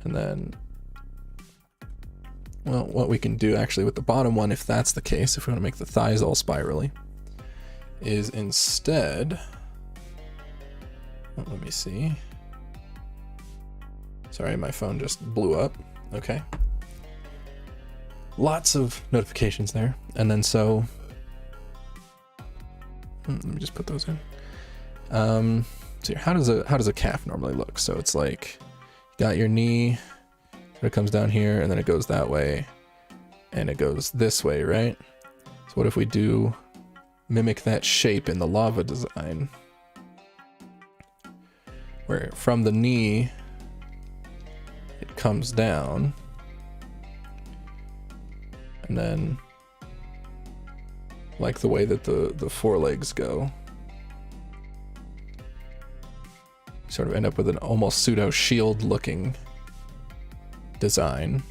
And then, well, what we can do actually with the bottom one, if that's the case, if we want to make the thighs all spirally, is instead, let me see. Sorry, my phone just blew up. Okay. Lots of notifications there. And then so, let me just put those in. So how does a calf normally look? So it's like, you got your knee, it comes down here, and then it goes that way, and it goes this way, right? So what if we do mimic that shape in the lava design, where from the knee, it comes down, and then like the way that the forelegs go, sort of end up with an almost pseudo shield looking design.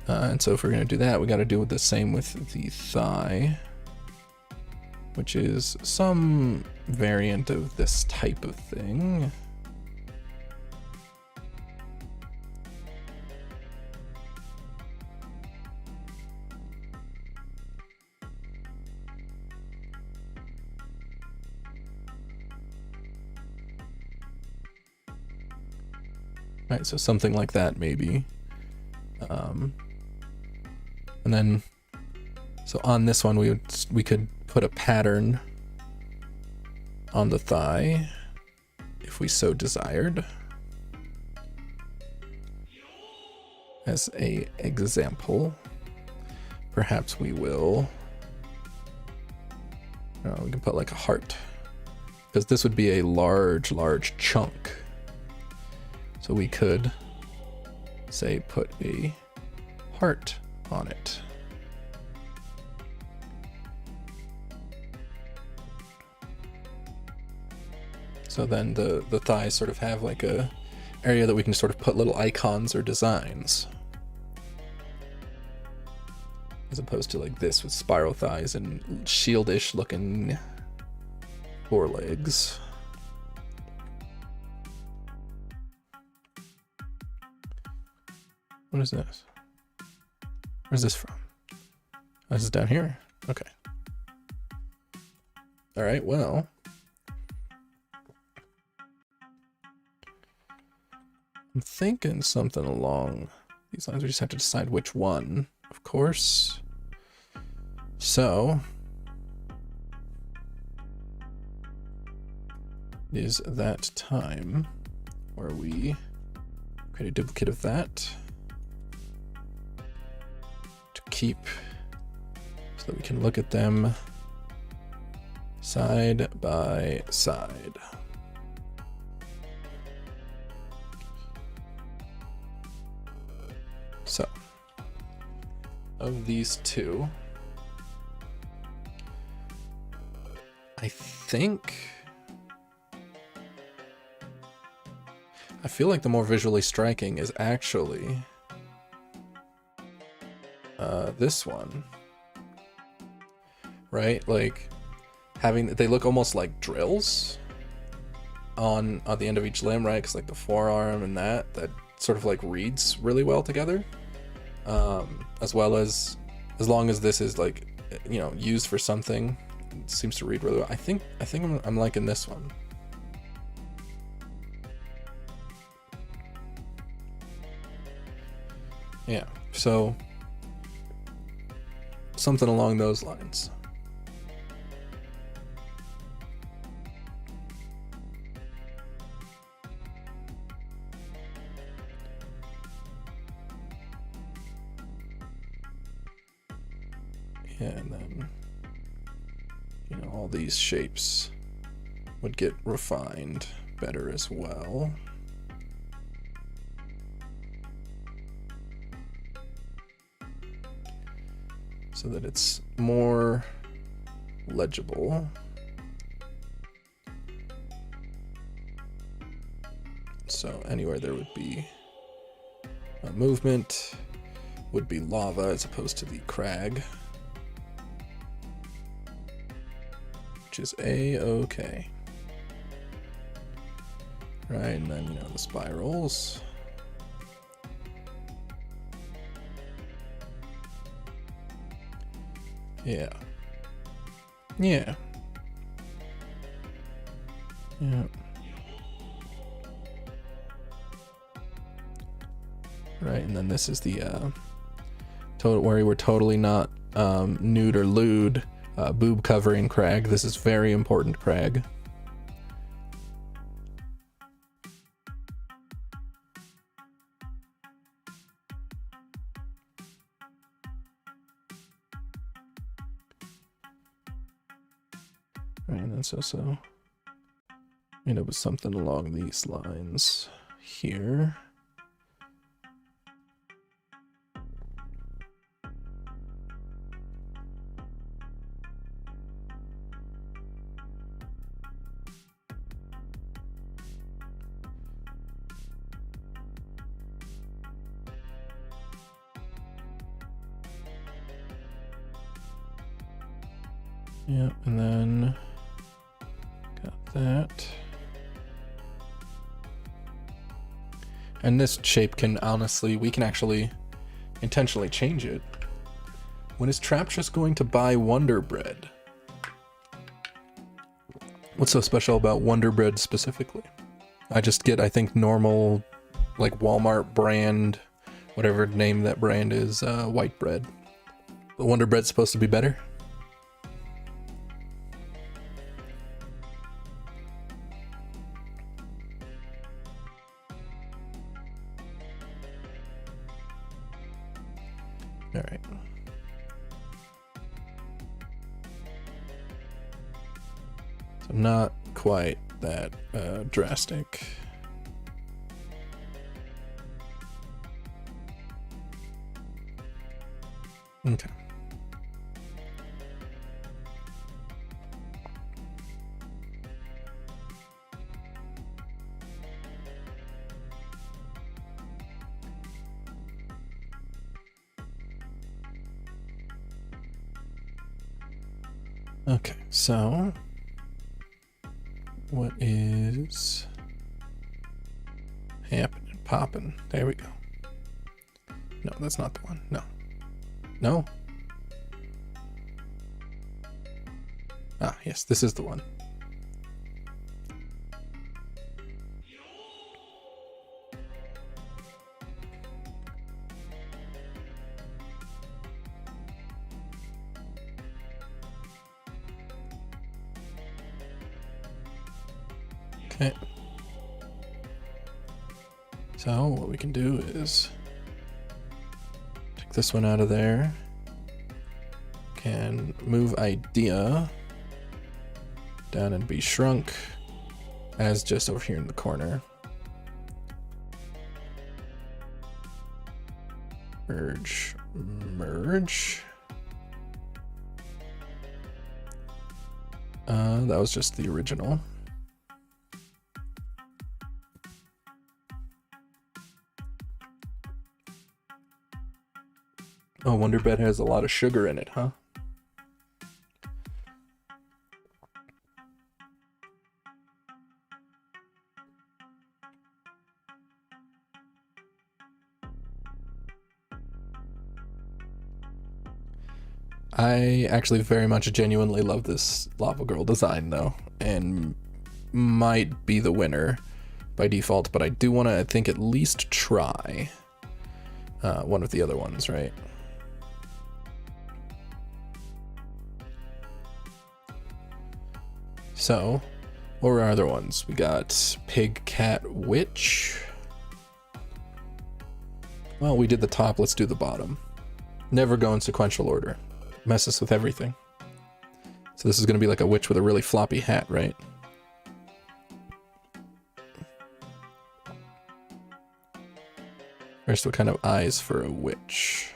And so if we're going to do that, we got to do the same with the thigh, which is some variant of this type of thing. Right, so something like that maybe. And then, so on this one we could put a pattern on the thigh if we so desired. As a example, perhaps we will, we can put like a heart, because this would be a large chunk. So we could say put a heart on it. So then the thighs sort of have like a area that we can sort of put little icons or designs, as opposed to like this with spiral thighs and shield-ish looking forelegs. What is this? Where's this from? Oh, this is down here? Okay. All right, well. I'm thinking something along these lines. We just have to decide which one, of course. So it is that time where we create a duplicate of that to keep so that we can look at them side by side. So, of these two, I feel like the more visually striking is actually this one, right? Like they look almost like drills on the end of each limb, right? Because like the forearm and that sort of like reads really well together, as well as long as this is like, you know, used for something, it seems to read really well. I think I'm liking this one. Yeah, so something along those lines. Yeah, and then, you know, all these shapes would get refined better as well. So that it's more legible. So anywhere there would be a movement would be lava as opposed to the crag, which is A-okay. Right, and then, you know, the spirals. Yeah. Yeah. Yeah. Right, and then this is the where we're totally not nude or lewd, boob covering crag. This is very important crag. Right, and then so end up with something along these lines here. Yeah, and then got that. And this shape can we can actually intentionally change it. When is Traptress going to buy Wonder Bread? What's so special about Wonder Bread specifically? I just get, I think, normal, like Walmart brand, whatever name that brand is, white bread. But Wonder Bread's supposed to be better? All right. So not quite that drastic. Okay. Okay, so what is happening? Popping. There we go. No, that's not the one. No. No? Ah, yes, this is the one. Okay. So what we can do is take this one out of there. Can move idea down and be shrunk as just over here in the corner. Merge. That was just the original. Oh, Wonder Bread has a lot of sugar in it, huh? I actually very much genuinely love this Lava Girl design though, and might be the winner by default, but I do want to, I think, at least try one of the other ones, right? So, what were our other ones? We got Pig, Cat, Witch. Well, we did the top, let's do the bottom. Never go in sequential order. Messes with everything. So this is going to be like a witch with a really floppy hat, right? First, what kind of eyes for a witch?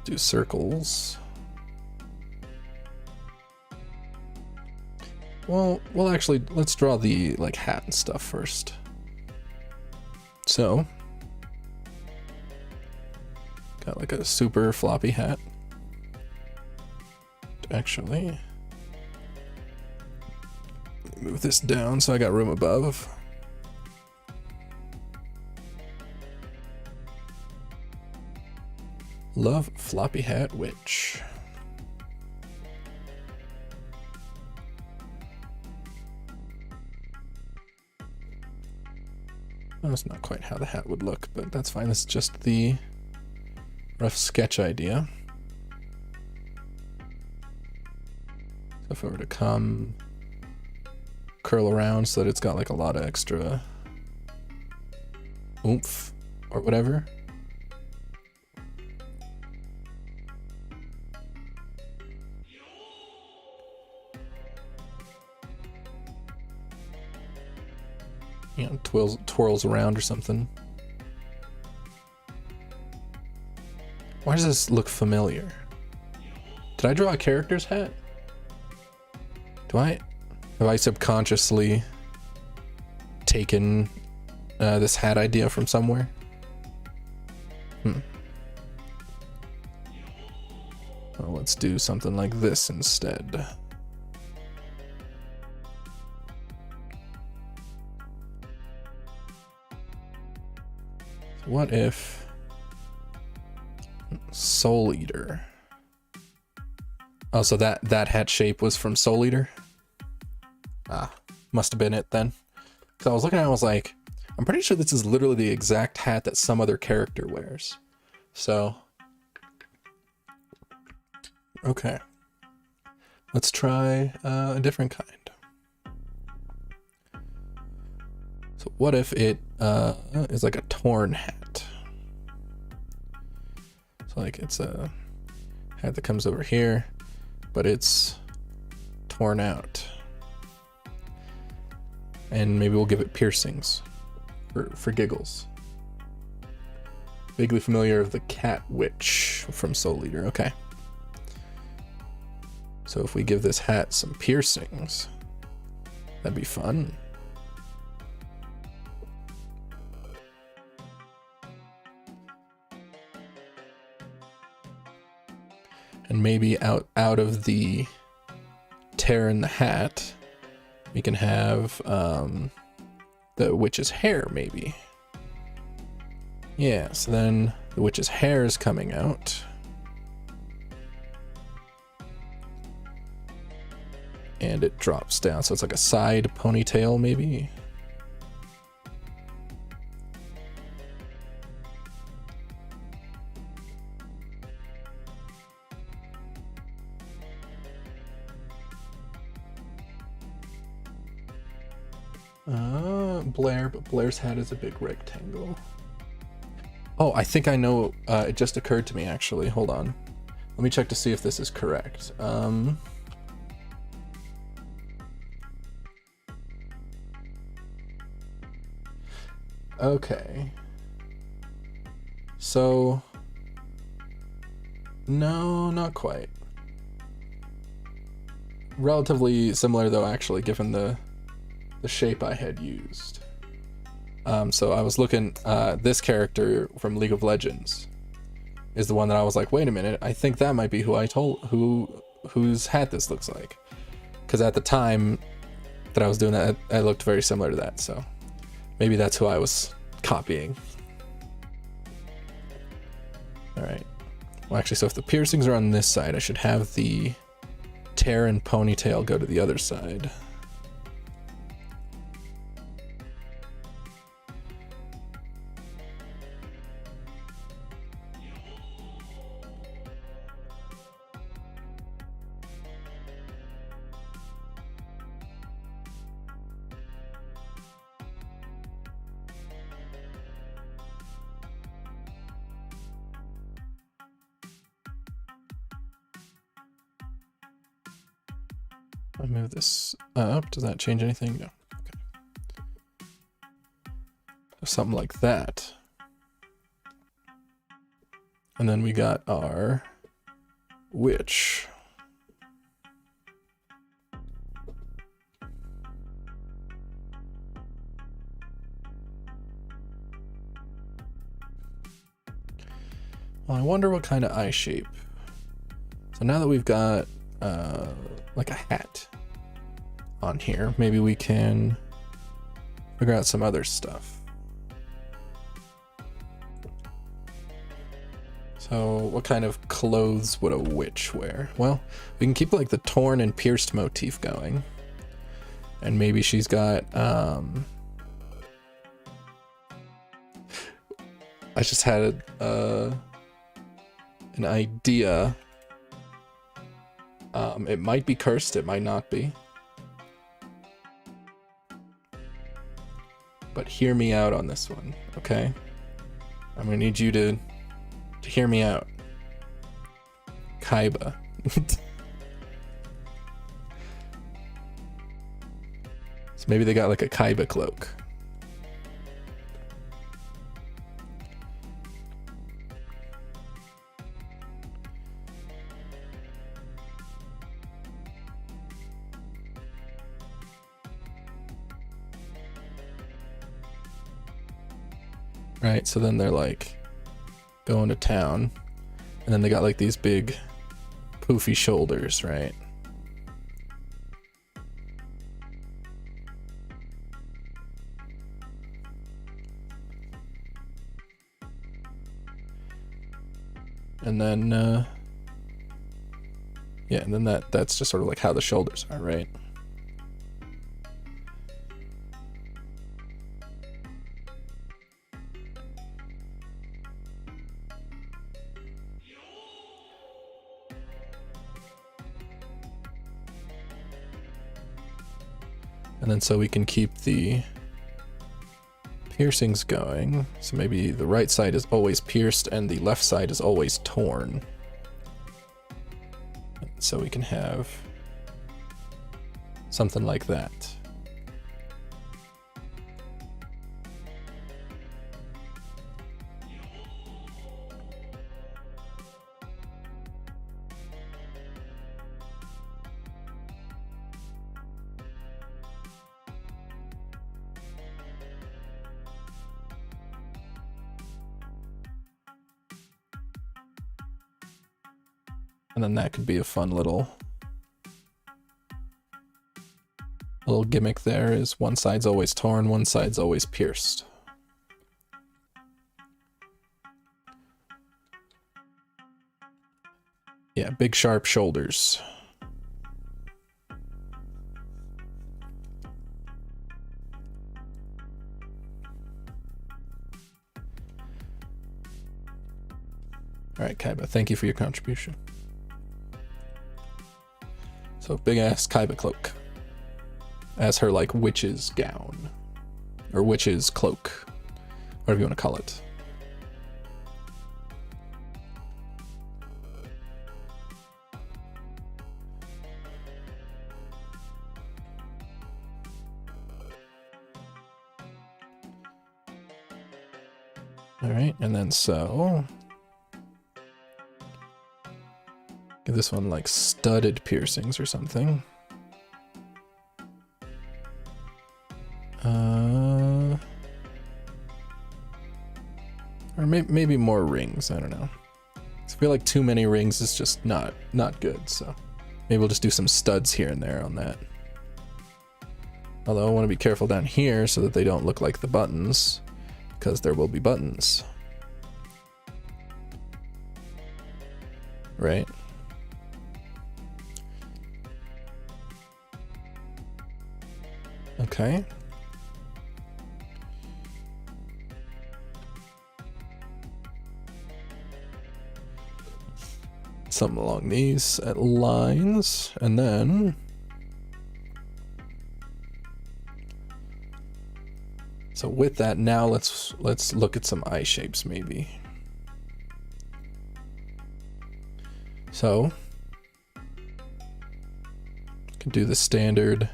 Do circles. Well, actually, let's draw the like hat and stuff first. So, got like a super floppy hat. Actually, move this down so I got room above. Love floppy hat witch. Well, that's not quite how the hat would look, but that's fine. This is just the rough sketch idea. So if I were to come curl around so that it's got like a lot of extra oomph or whatever. You know, twirls around or something. Why does this look familiar? Did I draw a character's hat? Have I subconsciously taken this hat idea from somewhere? Well, let's do something like this instead. So what if Soul Eater? Oh, so that hat shape was from Soul Eater? Ah, must have been it then. Because I was looking at it, I was like, I'm pretty sure this is literally the exact hat that some other character wears. So, okay. Let's try a different kind. So what if it is like a torn hat? So like it's a hat that comes over here, but it's torn out. And maybe we'll give it piercings for giggles. Vaguely familiar of the Cat Witch from Soul Eater. Okay. So if we give this hat some piercings, that'd be fun. And maybe out of the tear in the hat, we can have the witch's hair, maybe. Yeah, so then the witch's hair is coming out. And it drops down, so it's like a side ponytail, maybe. Blair, but Blair's hat is a big rectangle. Oh, I think I know. It just occurred to me, actually. Hold on. Let me check to see if this is correct. Okay. So... No, not quite. Relatively similar, though, actually, given the shape I had used. So I was looking, this character from League of Legends is the one that I was like, wait a minute, I think that might be whose hat this looks like. Because at the time that I was doing that, I looked very similar to that, so maybe that's who I was copying. Alright. Well, actually, so if the piercings are on this side, I should have the tear and ponytail go to the other side. I move this up. Does that change anything? No. Okay. Something like that. And then we got our witch. Well, I wonder what kind of eye shape. So now that we've got like a hat on here, maybe we can figure out some other stuff. So what kind of clothes would a witch wear? Well, we can keep like the torn and pierced motif going, and maybe she's got I just had an idea. It might be cursed, it might not be. But hear me out on this one, okay? I'm gonna need you to hear me out. Kaiba. So maybe they got like a Kaiba cloak. Right, so then they're like going to town, and then they got like these big poofy shoulders, right? And then yeah, and then that's just sort of like how the shoulders are, right? And then so we can keep the piercings going. So maybe the right side is always pierced and the left side is always torn. So we can have something like that. And then that could be a fun little gimmick there, is one side's always torn, one side's always pierced. Yeah, big sharp shoulders. All right, Kaiba, thank you for your contribution. So big ass Kaiba cloak as her like witch's gown. or witch's cloak, whatever you want to call it. All right, and then so give this one like studded piercings or something. Or maybe more rings, I don't know. I feel like too many rings is just not good, so maybe we'll just do some studs here and there on that. Although I want to be careful down here so that they don't look like the buttons, because there will be buttons. Right? Okay. Something along these lines, and then so with that, now let's look at some eye shapes maybe. So can do the standard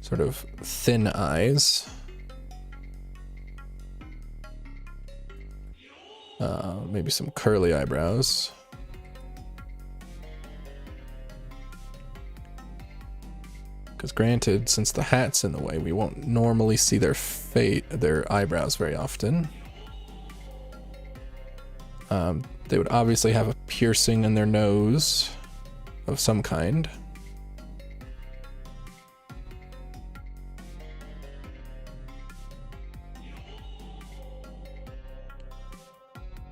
sort of thin eyes. Maybe some curly eyebrows. Because granted, since the hat's in the way, we won't normally see their eyebrows very often. They would obviously have a piercing in their nose of some kind.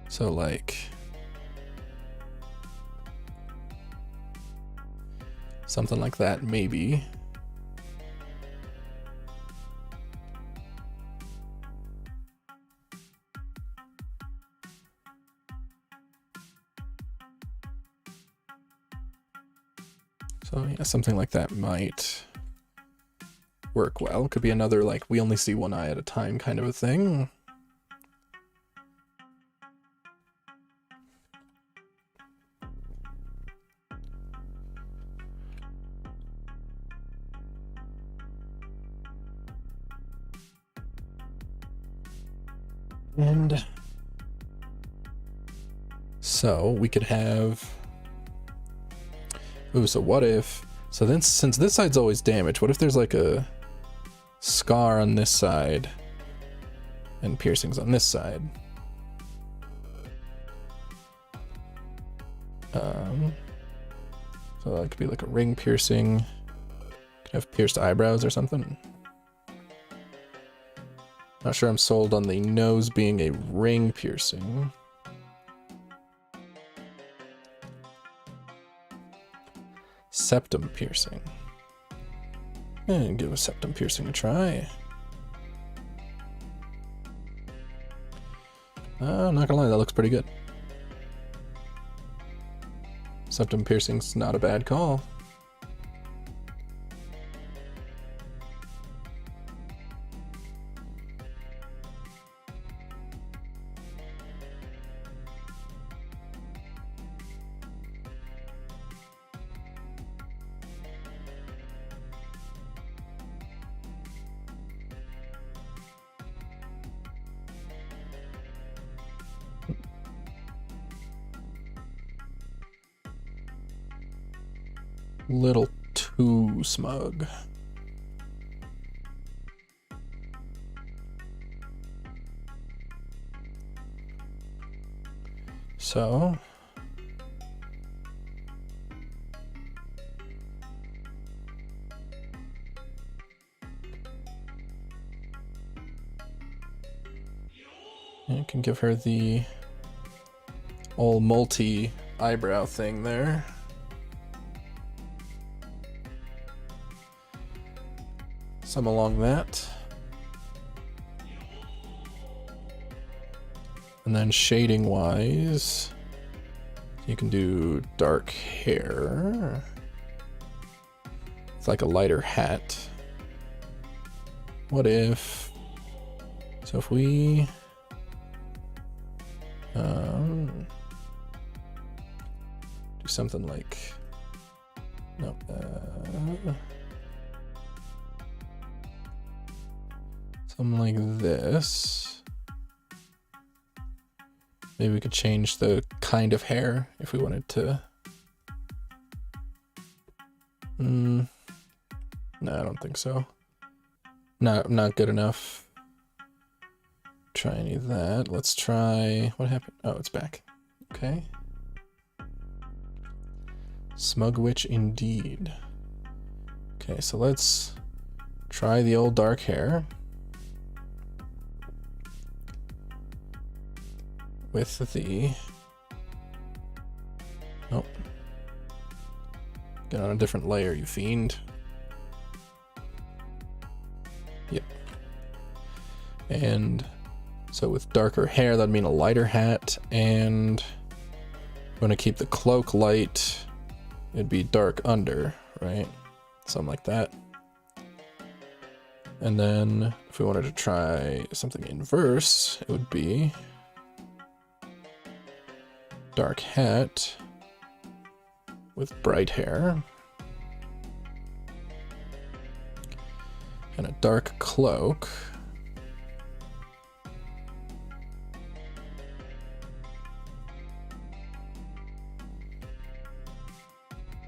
So like something like that, maybe. So yeah, something like that might work well. Could be another like we only see one eye at a time kind of a thing. And so we could have, ooh, so what if, so then since this side's always damaged, what if there's like a scar on this side and piercings on this side? So that could be like a ring piercing, could have pierced eyebrows or something. Not sure I'm sold on the nose being a ring piercing. Septum piercing. And give a septum piercing a try. I'm not gonna lie, that looks pretty good. Septum piercing's not a bad call. Little too smug. So you can give her the all multi eyebrow thing there. Some along that. And then shading wise, you can do dark hair. It's like a lighter hat. what if, so if we, do something like, no, something like this. Maybe we could change the kind of hair if we wanted to. No, I don't think so. Not good enough. Try any of that. Let's try, what happened? Oh, it's back. Okay. Smug witch indeed. Okay, so let's try the old dark hair. With the, oh, get on a different layer, you fiend. Yep. And so with darker hair, that'd mean a lighter hat, and I'm gonna keep the cloak light. It'd be dark under, right? Something like that. And then if we wanted to try something inverse, it would be dark hat with bright hair and a dark cloak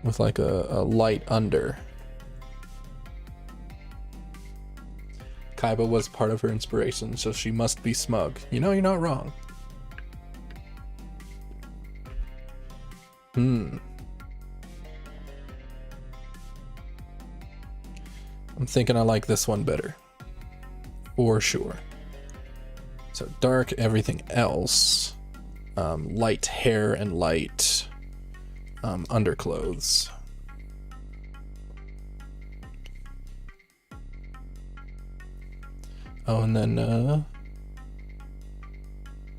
with like a light under. Kaiba was part of her inspiration, so she must be smug. You know, you're not wrong. I'm thinking I like this one better. For sure. So dark everything else. Light hair and light underclothes. Oh, and then,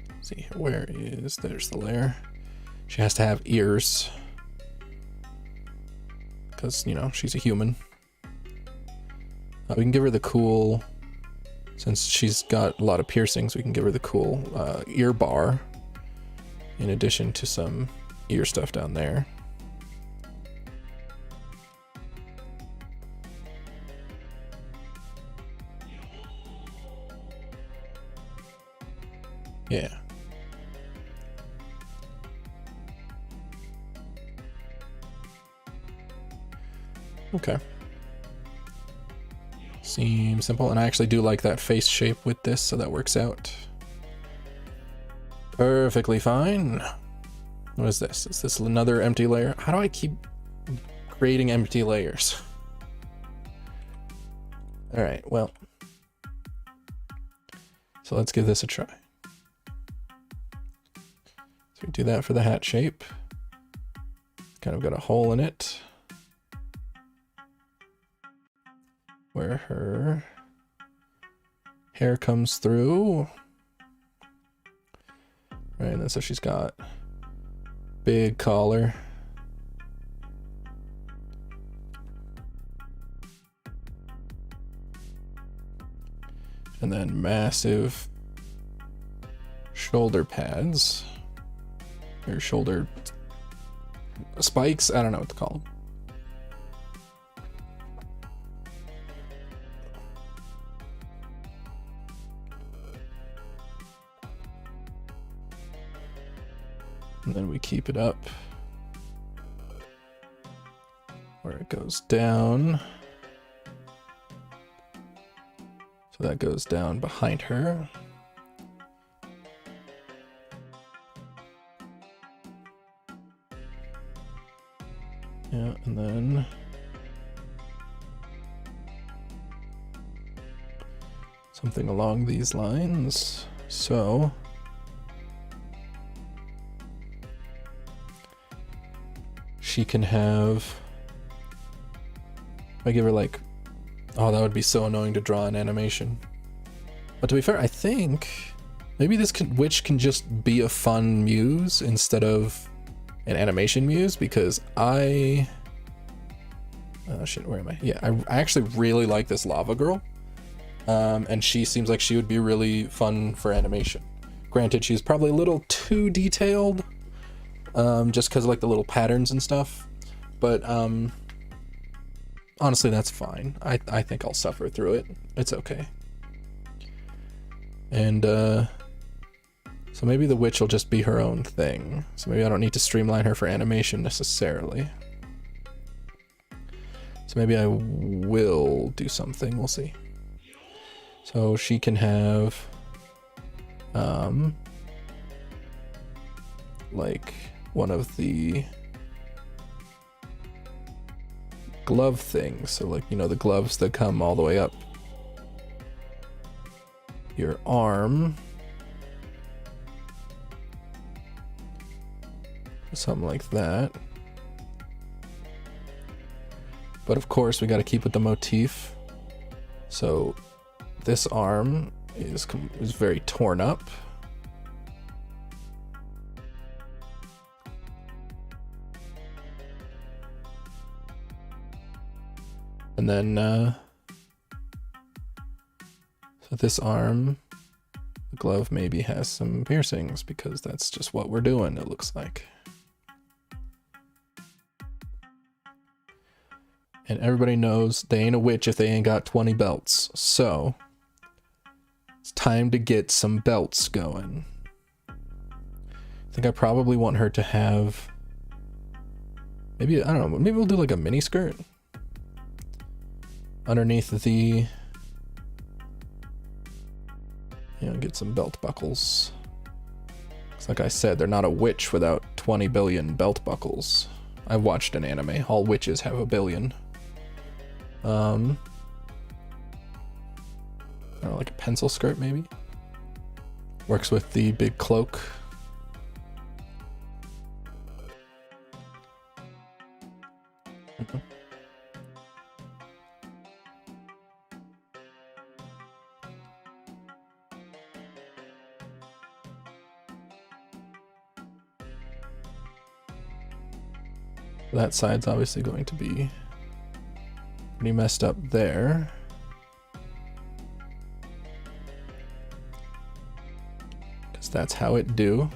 let's see, where is, there's the layer. She has to have ears. Because, you know, she's a human. We can give her the cool, since she's got a lot of piercings, we can give her the cool ear bar. In addition to some ear stuff down there. Yeah. Okay. Seems simple, and I actually do like that face shape with this, so that works out perfectly fine. What is this? Is this another empty layer? How do I keep creating empty layers? All right, well, so let's give this a try. So we do that for the hat shape. Kind of got a hole in it where her hair comes through. Right, and then so she's got big collar. And then massive shoulder pads. Or shoulder spikes? I don't know what to call them. And then we keep it up where it goes down. So that goes down behind her. Yeah, and then something along these lines. So she can have, if I give her like, oh, that would be so annoying to draw an animation. But to be fair, I think maybe this witch can just be a fun muse instead of an animation muse, because oh shit, where am I? Yeah, I actually really like this lava girl. and she seems like she would be really fun for animation. Granted, she's probably a little too detailed, just because of like the little patterns and stuff, but honestly, that's fine. I think I'll suffer through it. It's okay. And so maybe the witch will just be her own thing. So maybe I don't need to streamline her for animation necessarily. So maybe I will do something, we'll see. So she can have, like one of the glove things. So like, you know, the gloves that come all the way up your arm. Something like that. But of course we got to keep with the motif. So this arm is very torn up. And then so this arm, the glove maybe has some piercings because that's just what we're doing, it looks like. And everybody knows they ain't a witch if they ain't got 20 belts. So it's time to get some belts going. I think I probably want her to have, maybe, I don't know, maybe we'll do like a mini skirt underneath the, you know, get some belt buckles. Because like I said, they're not a witch without 20 billion belt buckles. I've watched an anime, all witches have a billion. I don't know, like a pencil skirt maybe? Works with the big cloak. That side's obviously going to be pretty messed up there. Because that's how it do.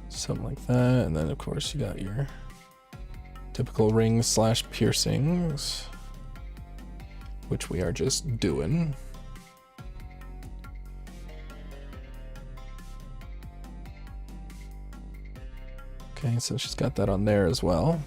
Something like that, and then of course you got your typical rings slash piercings, which we are just doing. Okay, so she's got that on there as well.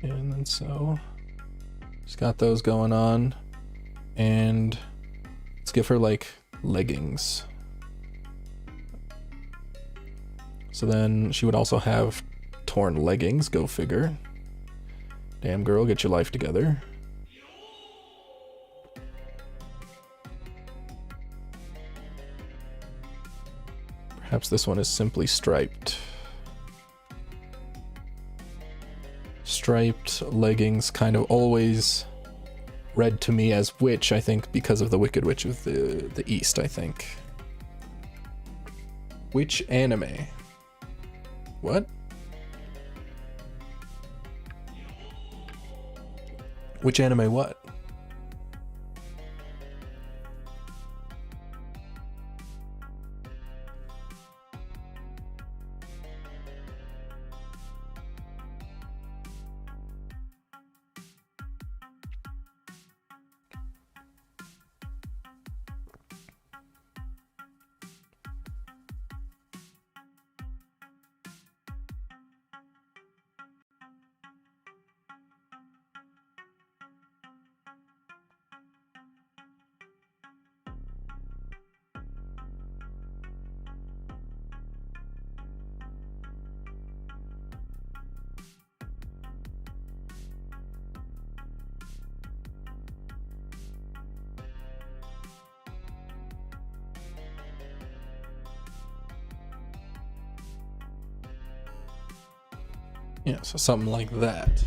And then so she's got those going on. And let's give her like leggings. So then she would also have torn leggings, go figure. Damn girl, get your life together. Perhaps this one is simply striped. Striped leggings kind of always read to me as witch, I think, because of the Wicked Witch of the East, I think. Which anime? What? Which anime what? Yeah, so something like that.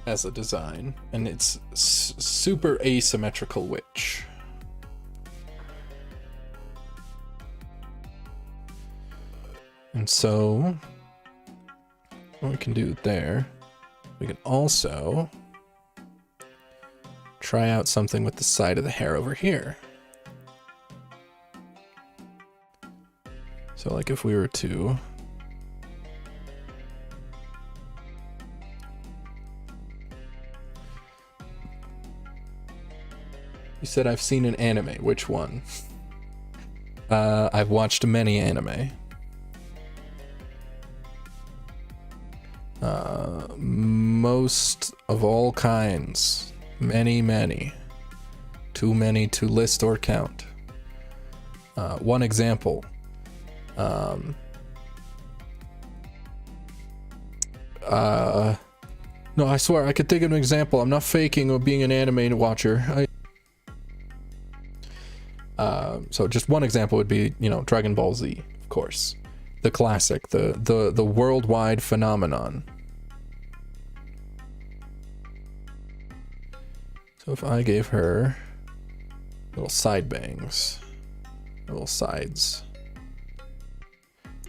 as a design, and it's super asymmetrical witch. And so what we can do there, we can also try out something with the side of the hair over here. So like if we were to You said I've seen an anime. Which one? I've watched many anime. Most of all kinds. Many. Too many to list or count. One example. No, I swear, I could think of an example. I'm not faking or being an anime watcher. So just one example would be, you know, Dragon Ball Z, of course. The classic, the worldwide phenomenon. So if I gave her little side bangs, little sides.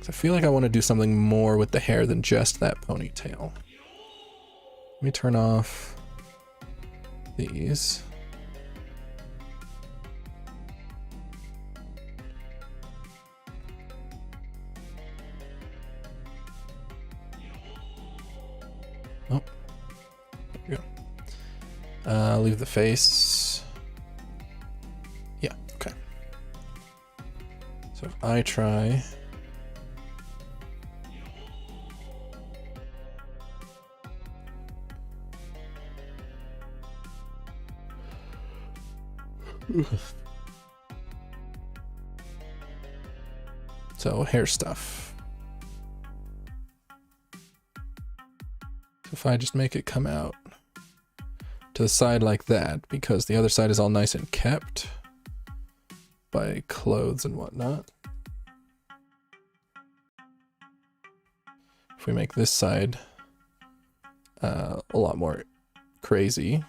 I feel like I want to do something more with the hair than just that ponytail. Let me turn off these. Oh, there we go. Leave the face. Yeah, okay. So if I try... So hair stuff. So if I just make it come out to the side like that, because the other side is all nice and kept by clothes and whatnot. If we make this side a lot more crazy,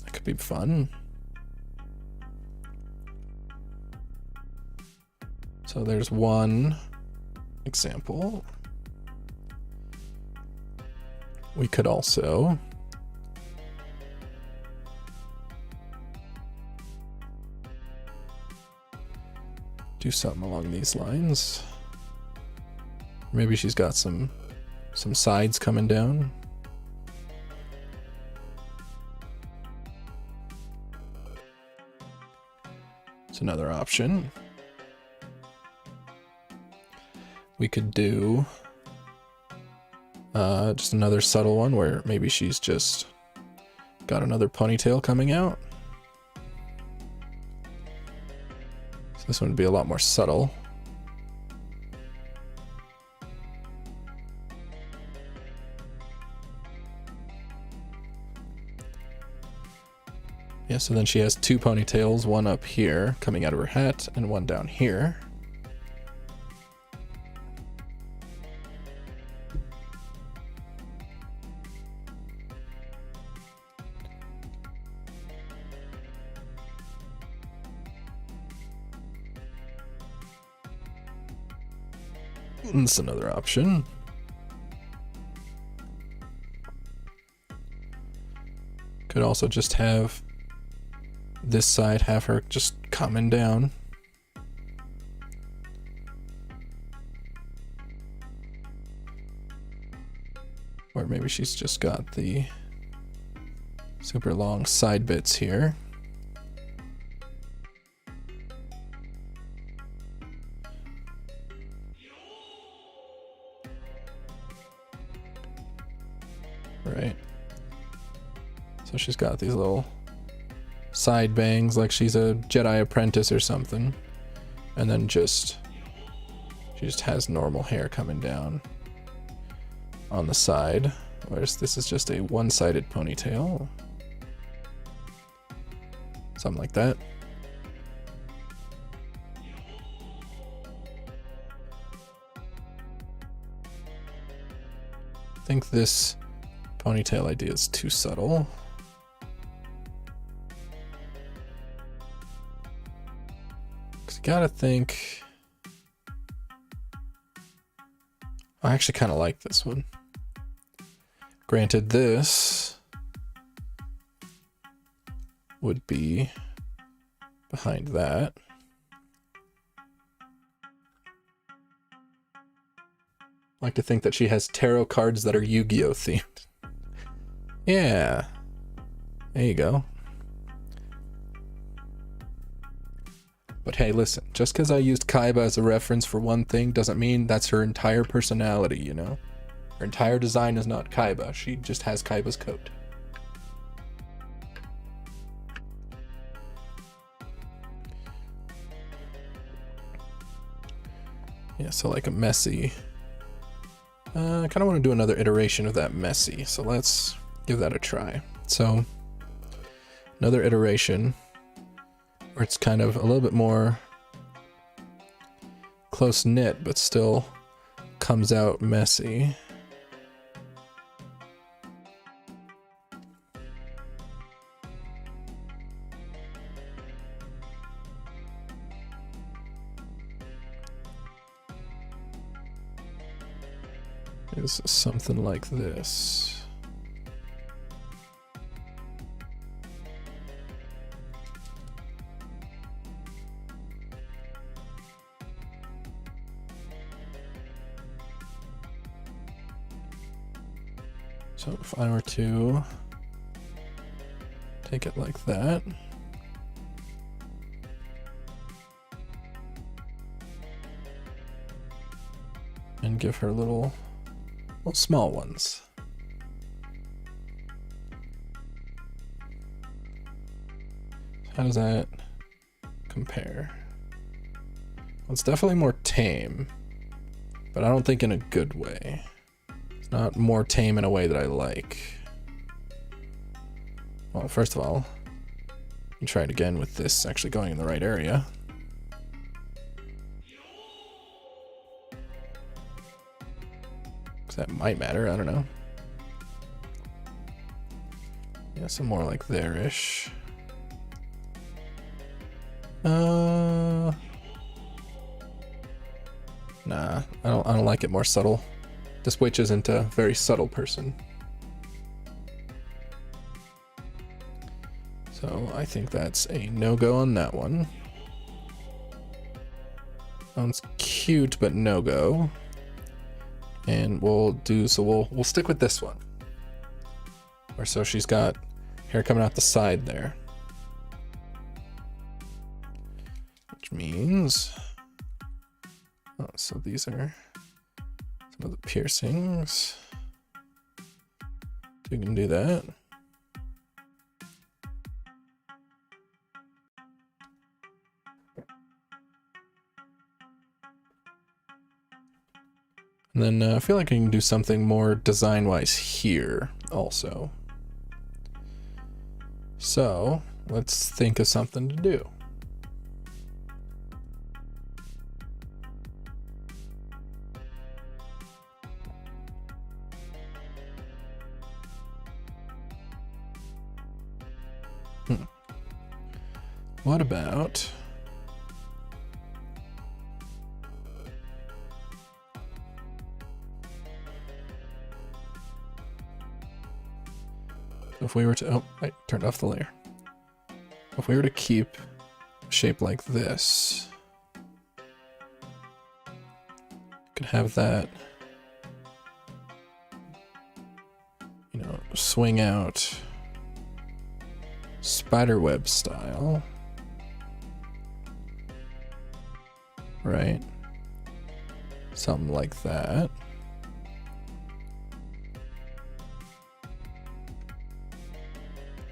that could be fun. So there's one example. We could also do something along these lines. Maybe she's got some sides coming down. It's another option. We could do just another subtle one where maybe she's just got another ponytail coming out. So this one would be a lot more subtle. Yeah, so then she has two ponytails, one up here coming out of her hat and one down here. That's another option. Could also just have this side have her just coming down. Or maybe she's just got the super long side bits here. Right. So she's got these little side bangs like she's a Jedi apprentice or something. And then she just has normal hair coming down on the side. Whereas this is just a one-sided ponytail. Something like that. think this ponytail idea is too subtle. Because you gotta think... I actually kind of like this one. Granted, this would be behind that. I like to think that she has tarot cards that are Yu-Gi-Oh themed. Yeah. There you go. But hey, listen, just because I used Kaiba as a reference for one thing doesn't mean that's her entire personality, you know? Her entire design is not Kaiba. She just has Kaiba's coat. Yeah, so like a messy... I kind of want to do another iteration of that messy, so let's give that a try. So, another iteration where it's kind of a little bit more close-knit, but still comes out messy. Is something like this. So if I were to take it like that, and give her little small ones. How does that compare? Well, it's definitely more tame, but I don't think in a good way. It's not more tame in a way that I like. Well, first of all, let me try it again with this actually going in the right area. That might matter, I don't know. Yeah, some more like there-ish. Nah, I don't like it more subtle. This witch isn't a very subtle person. So I think that's a no-go on that one. Sounds cute, but no-go. And we'll stick with this one. Or so she's got hair coming out the side there. Which means, oh, so these are some of the piercings. So we can do that. And then I feel like I can do something more design-wise here also. So let's think of something to do. What about... if we were to, oh, I turned off the layer. If we were to keep a shape like this, could have that, you know, swing out spiderweb style, right? Something like that.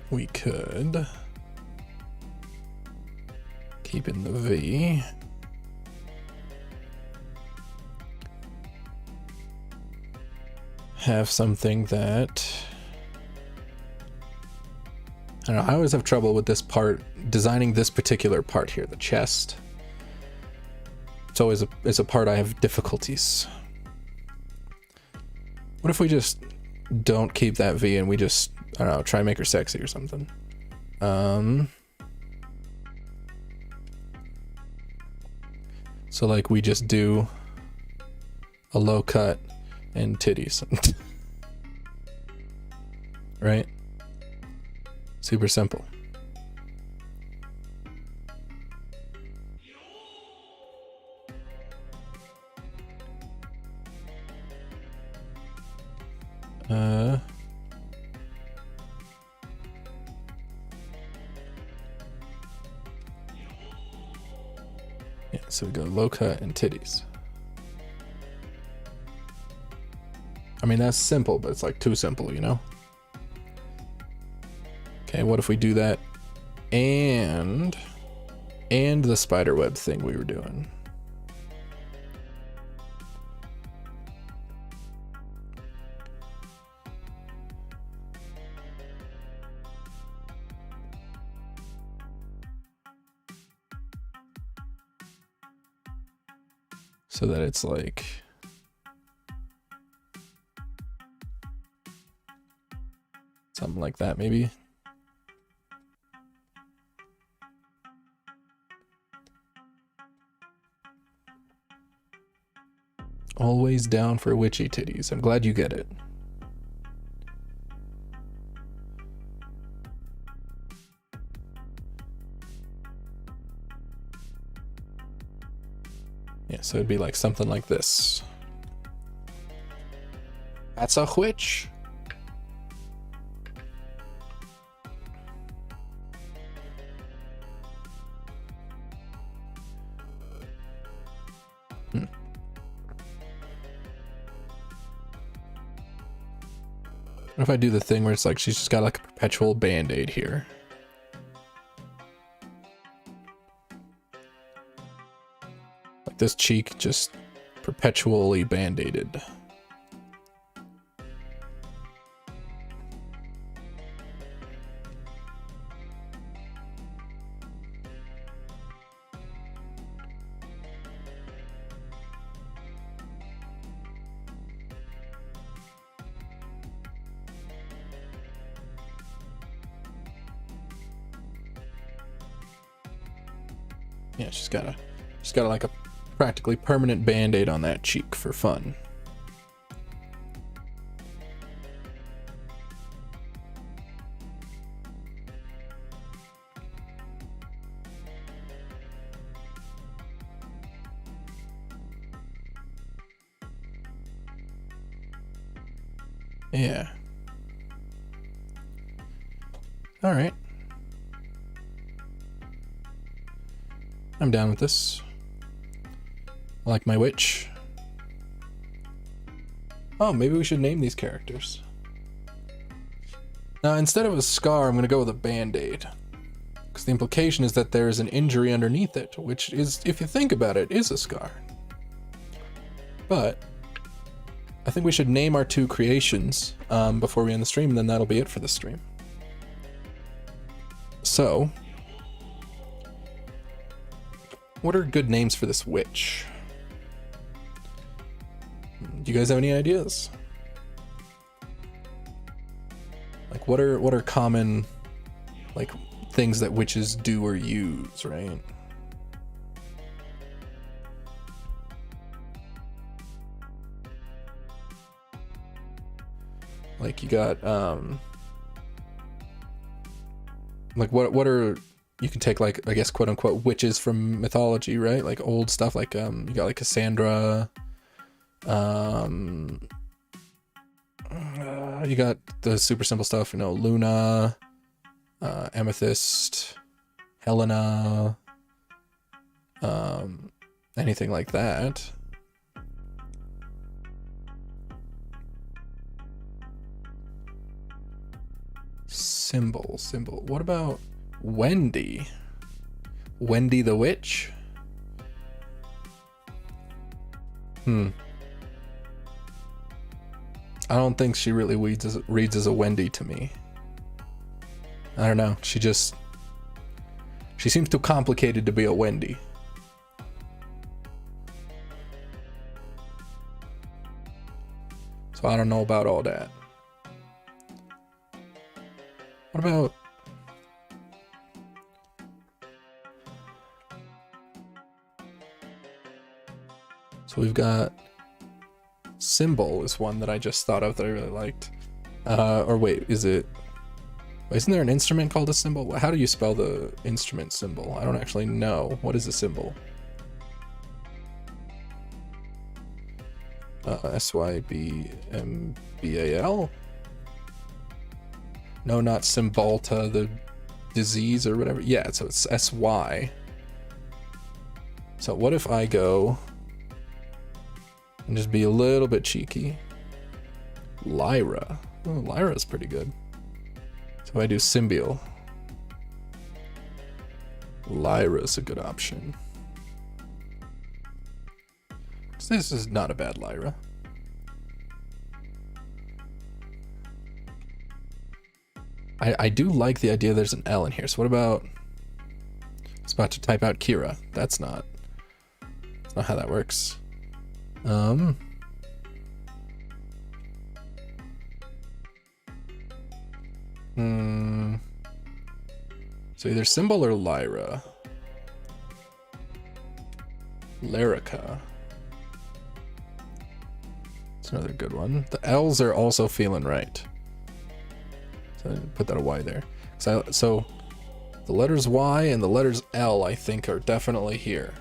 We could keep in the V. Have something that, I don't know, I always have trouble with this part, designing this particular part here, the chest. It's always a part I have difficulties What if we just don't keep that V and we just, I don't know, try and make her sexy or something? So like we just do a low cut and titties. Right? Super simple. Yeah, so we go low cut and titties. I mean, that's simple, but it's like too simple, you know? Okay, what if we do that and the spiderweb thing we were doing? So that it's like something like that, maybe. Always down for witchy titties. I'm glad you get it. Yeah, so it'd be like something like this. That's a witch. What if I do the thing where it's like she's just got like a perpetual band-aid here? Like this cheek just perpetually band-aided. Yeah, she's got like a practically permanent band-aid on that cheek for fun. Yeah. All right. I'm down with this. I like my witch. Oh, maybe we should name these characters. Now, instead of a scar, I'm going to go with a band-aid. Because the implication is that there is an injury underneath it, which is, if you think about it, is a scar. But I think we should name our two creations before we end the stream, and then that'll be it for the stream. So, what are good names for this witch? Do you guys have any ideas? Like, what are common, like, things that witches do or use, right? Like, you got like what are, you can take, like, I guess, quote unquote witches from mythology, right? Like old stuff, like you got like Cassandra, you got the super simple stuff, you know, Luna, Amethyst, Helena, anything like that. Symbol. What about Wendy? Wendy the witch? I don't think she really reads as a Wendy to me. I don't know. She seems too complicated to be a Wendy. So I don't know about all that. What about... So we've got symbol is one that I just thought of that I really liked. Or wait, isn't there an instrument called a symbol? How do you spell the instrument symbol? I don't actually know. What is a symbol? S-Y-B-M-B-A-L? No, not Cymbalta, the disease or whatever. Yeah, so it's S-Y. So what if I go and just be a little bit cheeky? Lyra. Oh, Lyra's pretty good. So if I do Symbial, Lyra's a good option. So this is not a bad Lyra. I do like the idea there's an L in here. So what about... I was about to type out Kira. That's not how that works. So either Symbol or Lyra. Lyrica. That's another good one. The L's are also feeling right. So I put that a Y there. So the letters Y and the letters L, I think, are definitely here.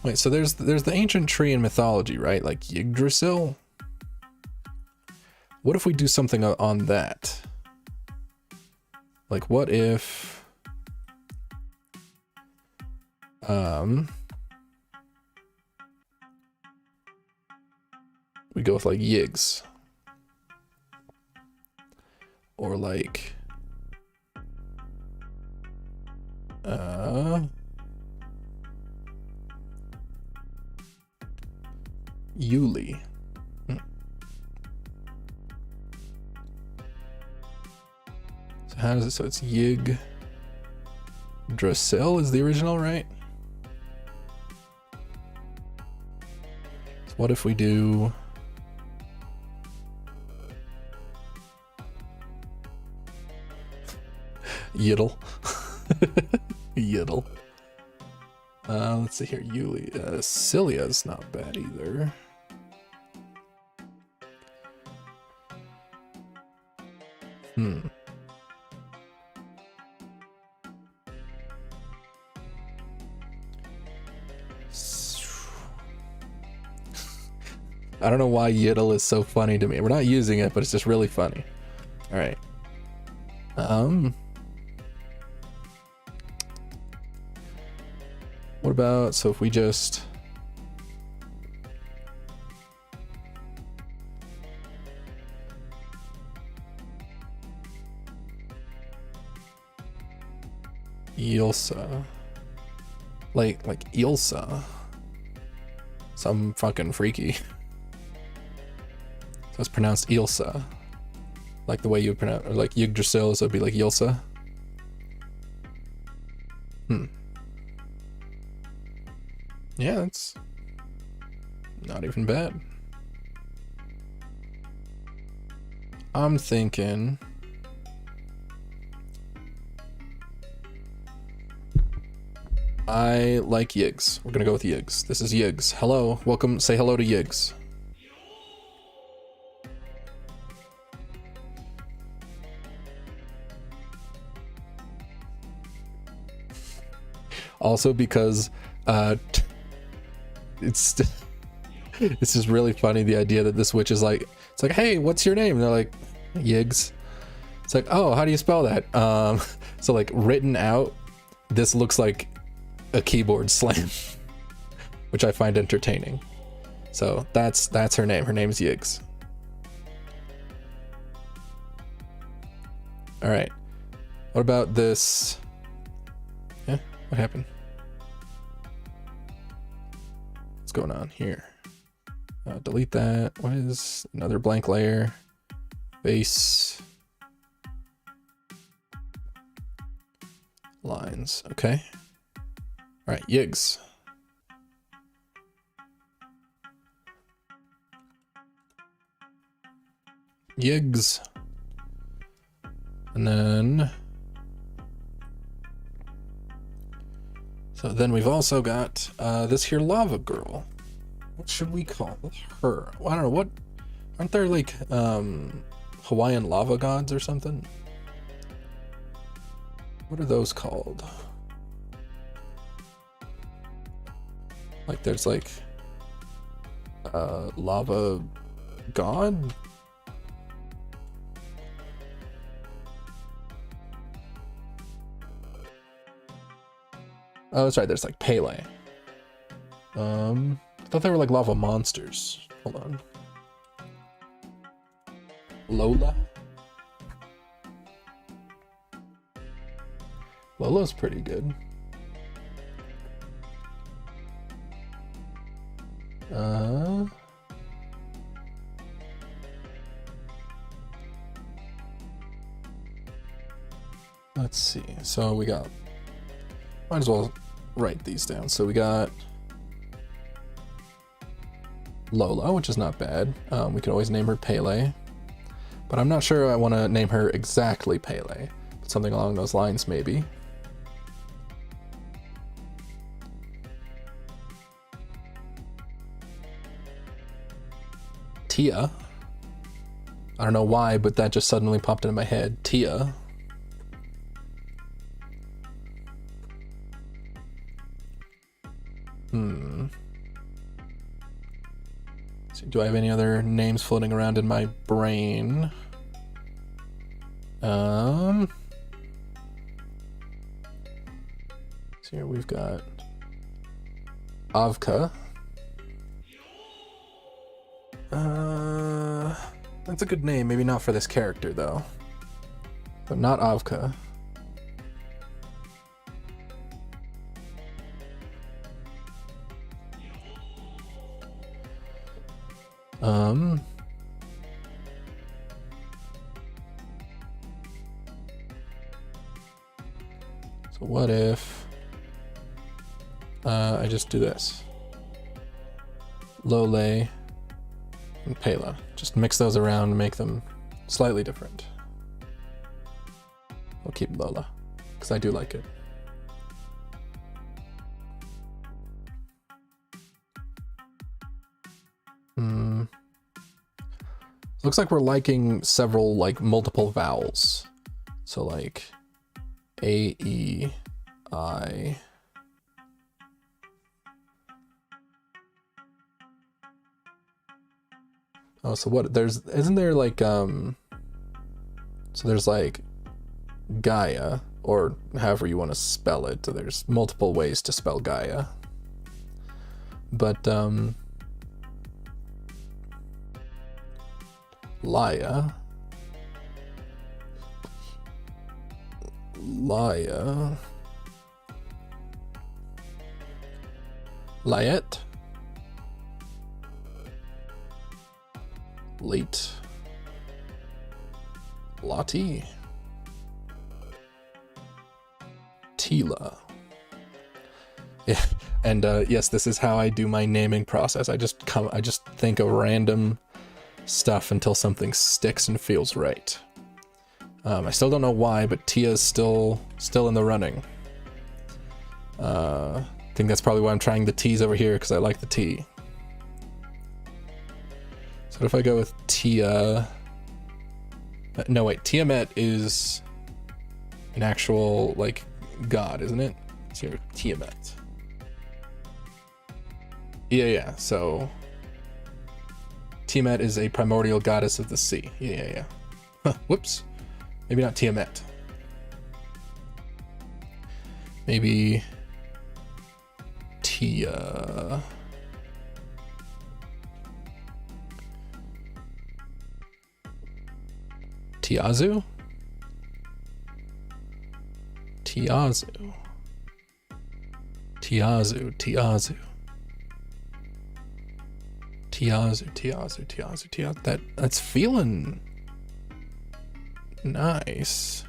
Wait, so there's the ancient tree in mythology, right? Like Yggdrasil? What if we do something on that? Like, what if... we go with, like, Yiggs. Or, like... Yuli. So how does it? So it's Yggdrasil is the original, right? So what if we do? Yiddle. Yiddle. Let's see here. Yuli. Celia's not bad either. I don't know why Yiddle is so funny to me. We're not using it, but it's just really funny. All right. What about, so if we just... Ilsa. Like Ilsa. Some fucking freaky. So it's pronounced Ilsa. Like the way you would pronounce, or like Yggdrasil, so it'd be like Ilsa. Yeah, that's not even bad. I'm thinking... I like Yiggs. We're gonna go with Yiggs. This is Yiggs. Hello, welcome. Say hello to Yiggs. Also because it's just really funny, the idea that this witch is like, it's like, hey, what's your name? And they're like, Yiggs. It's like, oh, how do you spell that? So like written out, this looks like a keyboard slam, which I find entertaining. So that's her name. Her name's Yiggs. All right. What about this? Yeah, what happened? going on here? Delete that. What is another blank layer? Base. Lines. Okay. All right, yigs. Yigs. And then... So then we've also got this here lava girl. What should we call her? Well, I don't know, what... Aren't there like Hawaiian lava gods or something? What are those called? Like there's like lava god? Oh, that's right, there's like Pele. I thought they were like lava monsters. Hold on. Lola? Lola's pretty good. Let's see. So we got... Might as well write these down. So we got Lola, which is not bad. We could always name her Pele. But I'm not sure I want to name her exactly Pele. But something along those lines, maybe. Tia. I don't know why, but that just suddenly popped into my head. Tia. So do I have any other names floating around in my brain? So here we've got Avka. That's a good name, maybe not for this character though. But not Avka. So what if I just do this? Lole and Pela. Just mix those around and make them slightly different. I'll keep Lola, because I do like it. Looks like we're liking several, like, multiple vowels. So, like, A, E, I. Oh, so what, isn't there, like, so there's, like, Gaia, or however you want to spell it. So there's multiple ways to spell Gaia. But, Laya. Layette. Late. Lottie. Tila. Yeah, and yes, this is how I do my naming process. I just think of random stuff until something sticks and feels right. I still don't know why, but Tia's still in the running. I think that's probably why I'm trying the T's over here, because I like the T. So what if I go with Tia? No, wait, Tiamat is an actual, like, god, isn't it? It's here, Tiamat. Yeah, so Tiamat is a primordial goddess of the sea. Yeah. Whoops. Maybe not Tiamat. Maybe Tia. Tiazu? Tiazu. Tiazu. That's feeling nice.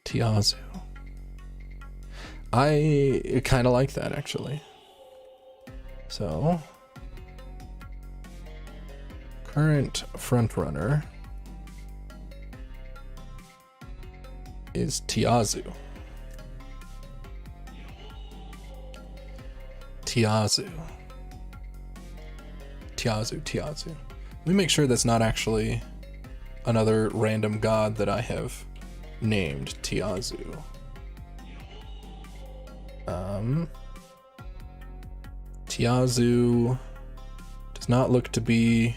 Tiazu. I kind of like that, actually. So, current frontrunner is Tiazu. Tiazu. Let me make sure that's not actually another random god that I have named Tiazu. Tiazu does not look to be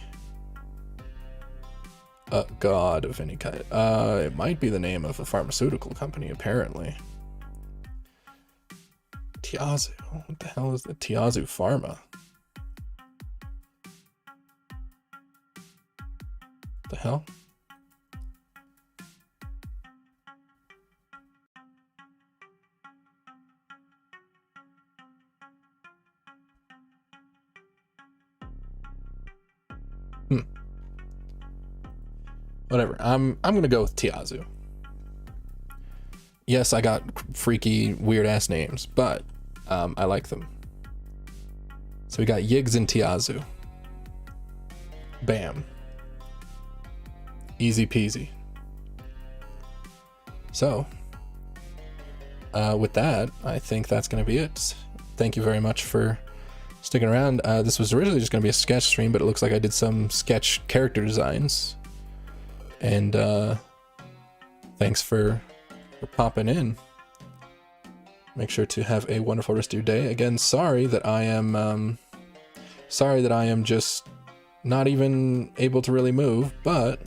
a god of any kind. It might be the name of a pharmaceutical company, apparently. Tiazu. What the hell is the Tiazu Pharma? The hell? Whatever. I'm gonna go with Tiazu. Yes, I got freaky, weird ass names, but I like them. So we got Yiggs and Tiazu. Bam. Easy peasy. So, with that, I think that's gonna be it. Thank you very much for sticking around. This was originally just gonna be a sketch stream, but it looks like I did some sketch character designs. And thanks for popping in. Make sure to have a wonderful rest of your day. Again, sorry that I am just not even able to really move, but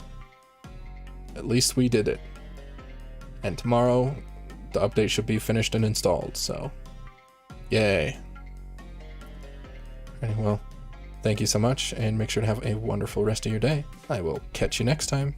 at least we did it. And tomorrow the update should be finished and installed, so yay. Anyway, well, thank you so much, and make sure to have a wonderful rest of your day. I will catch you next time.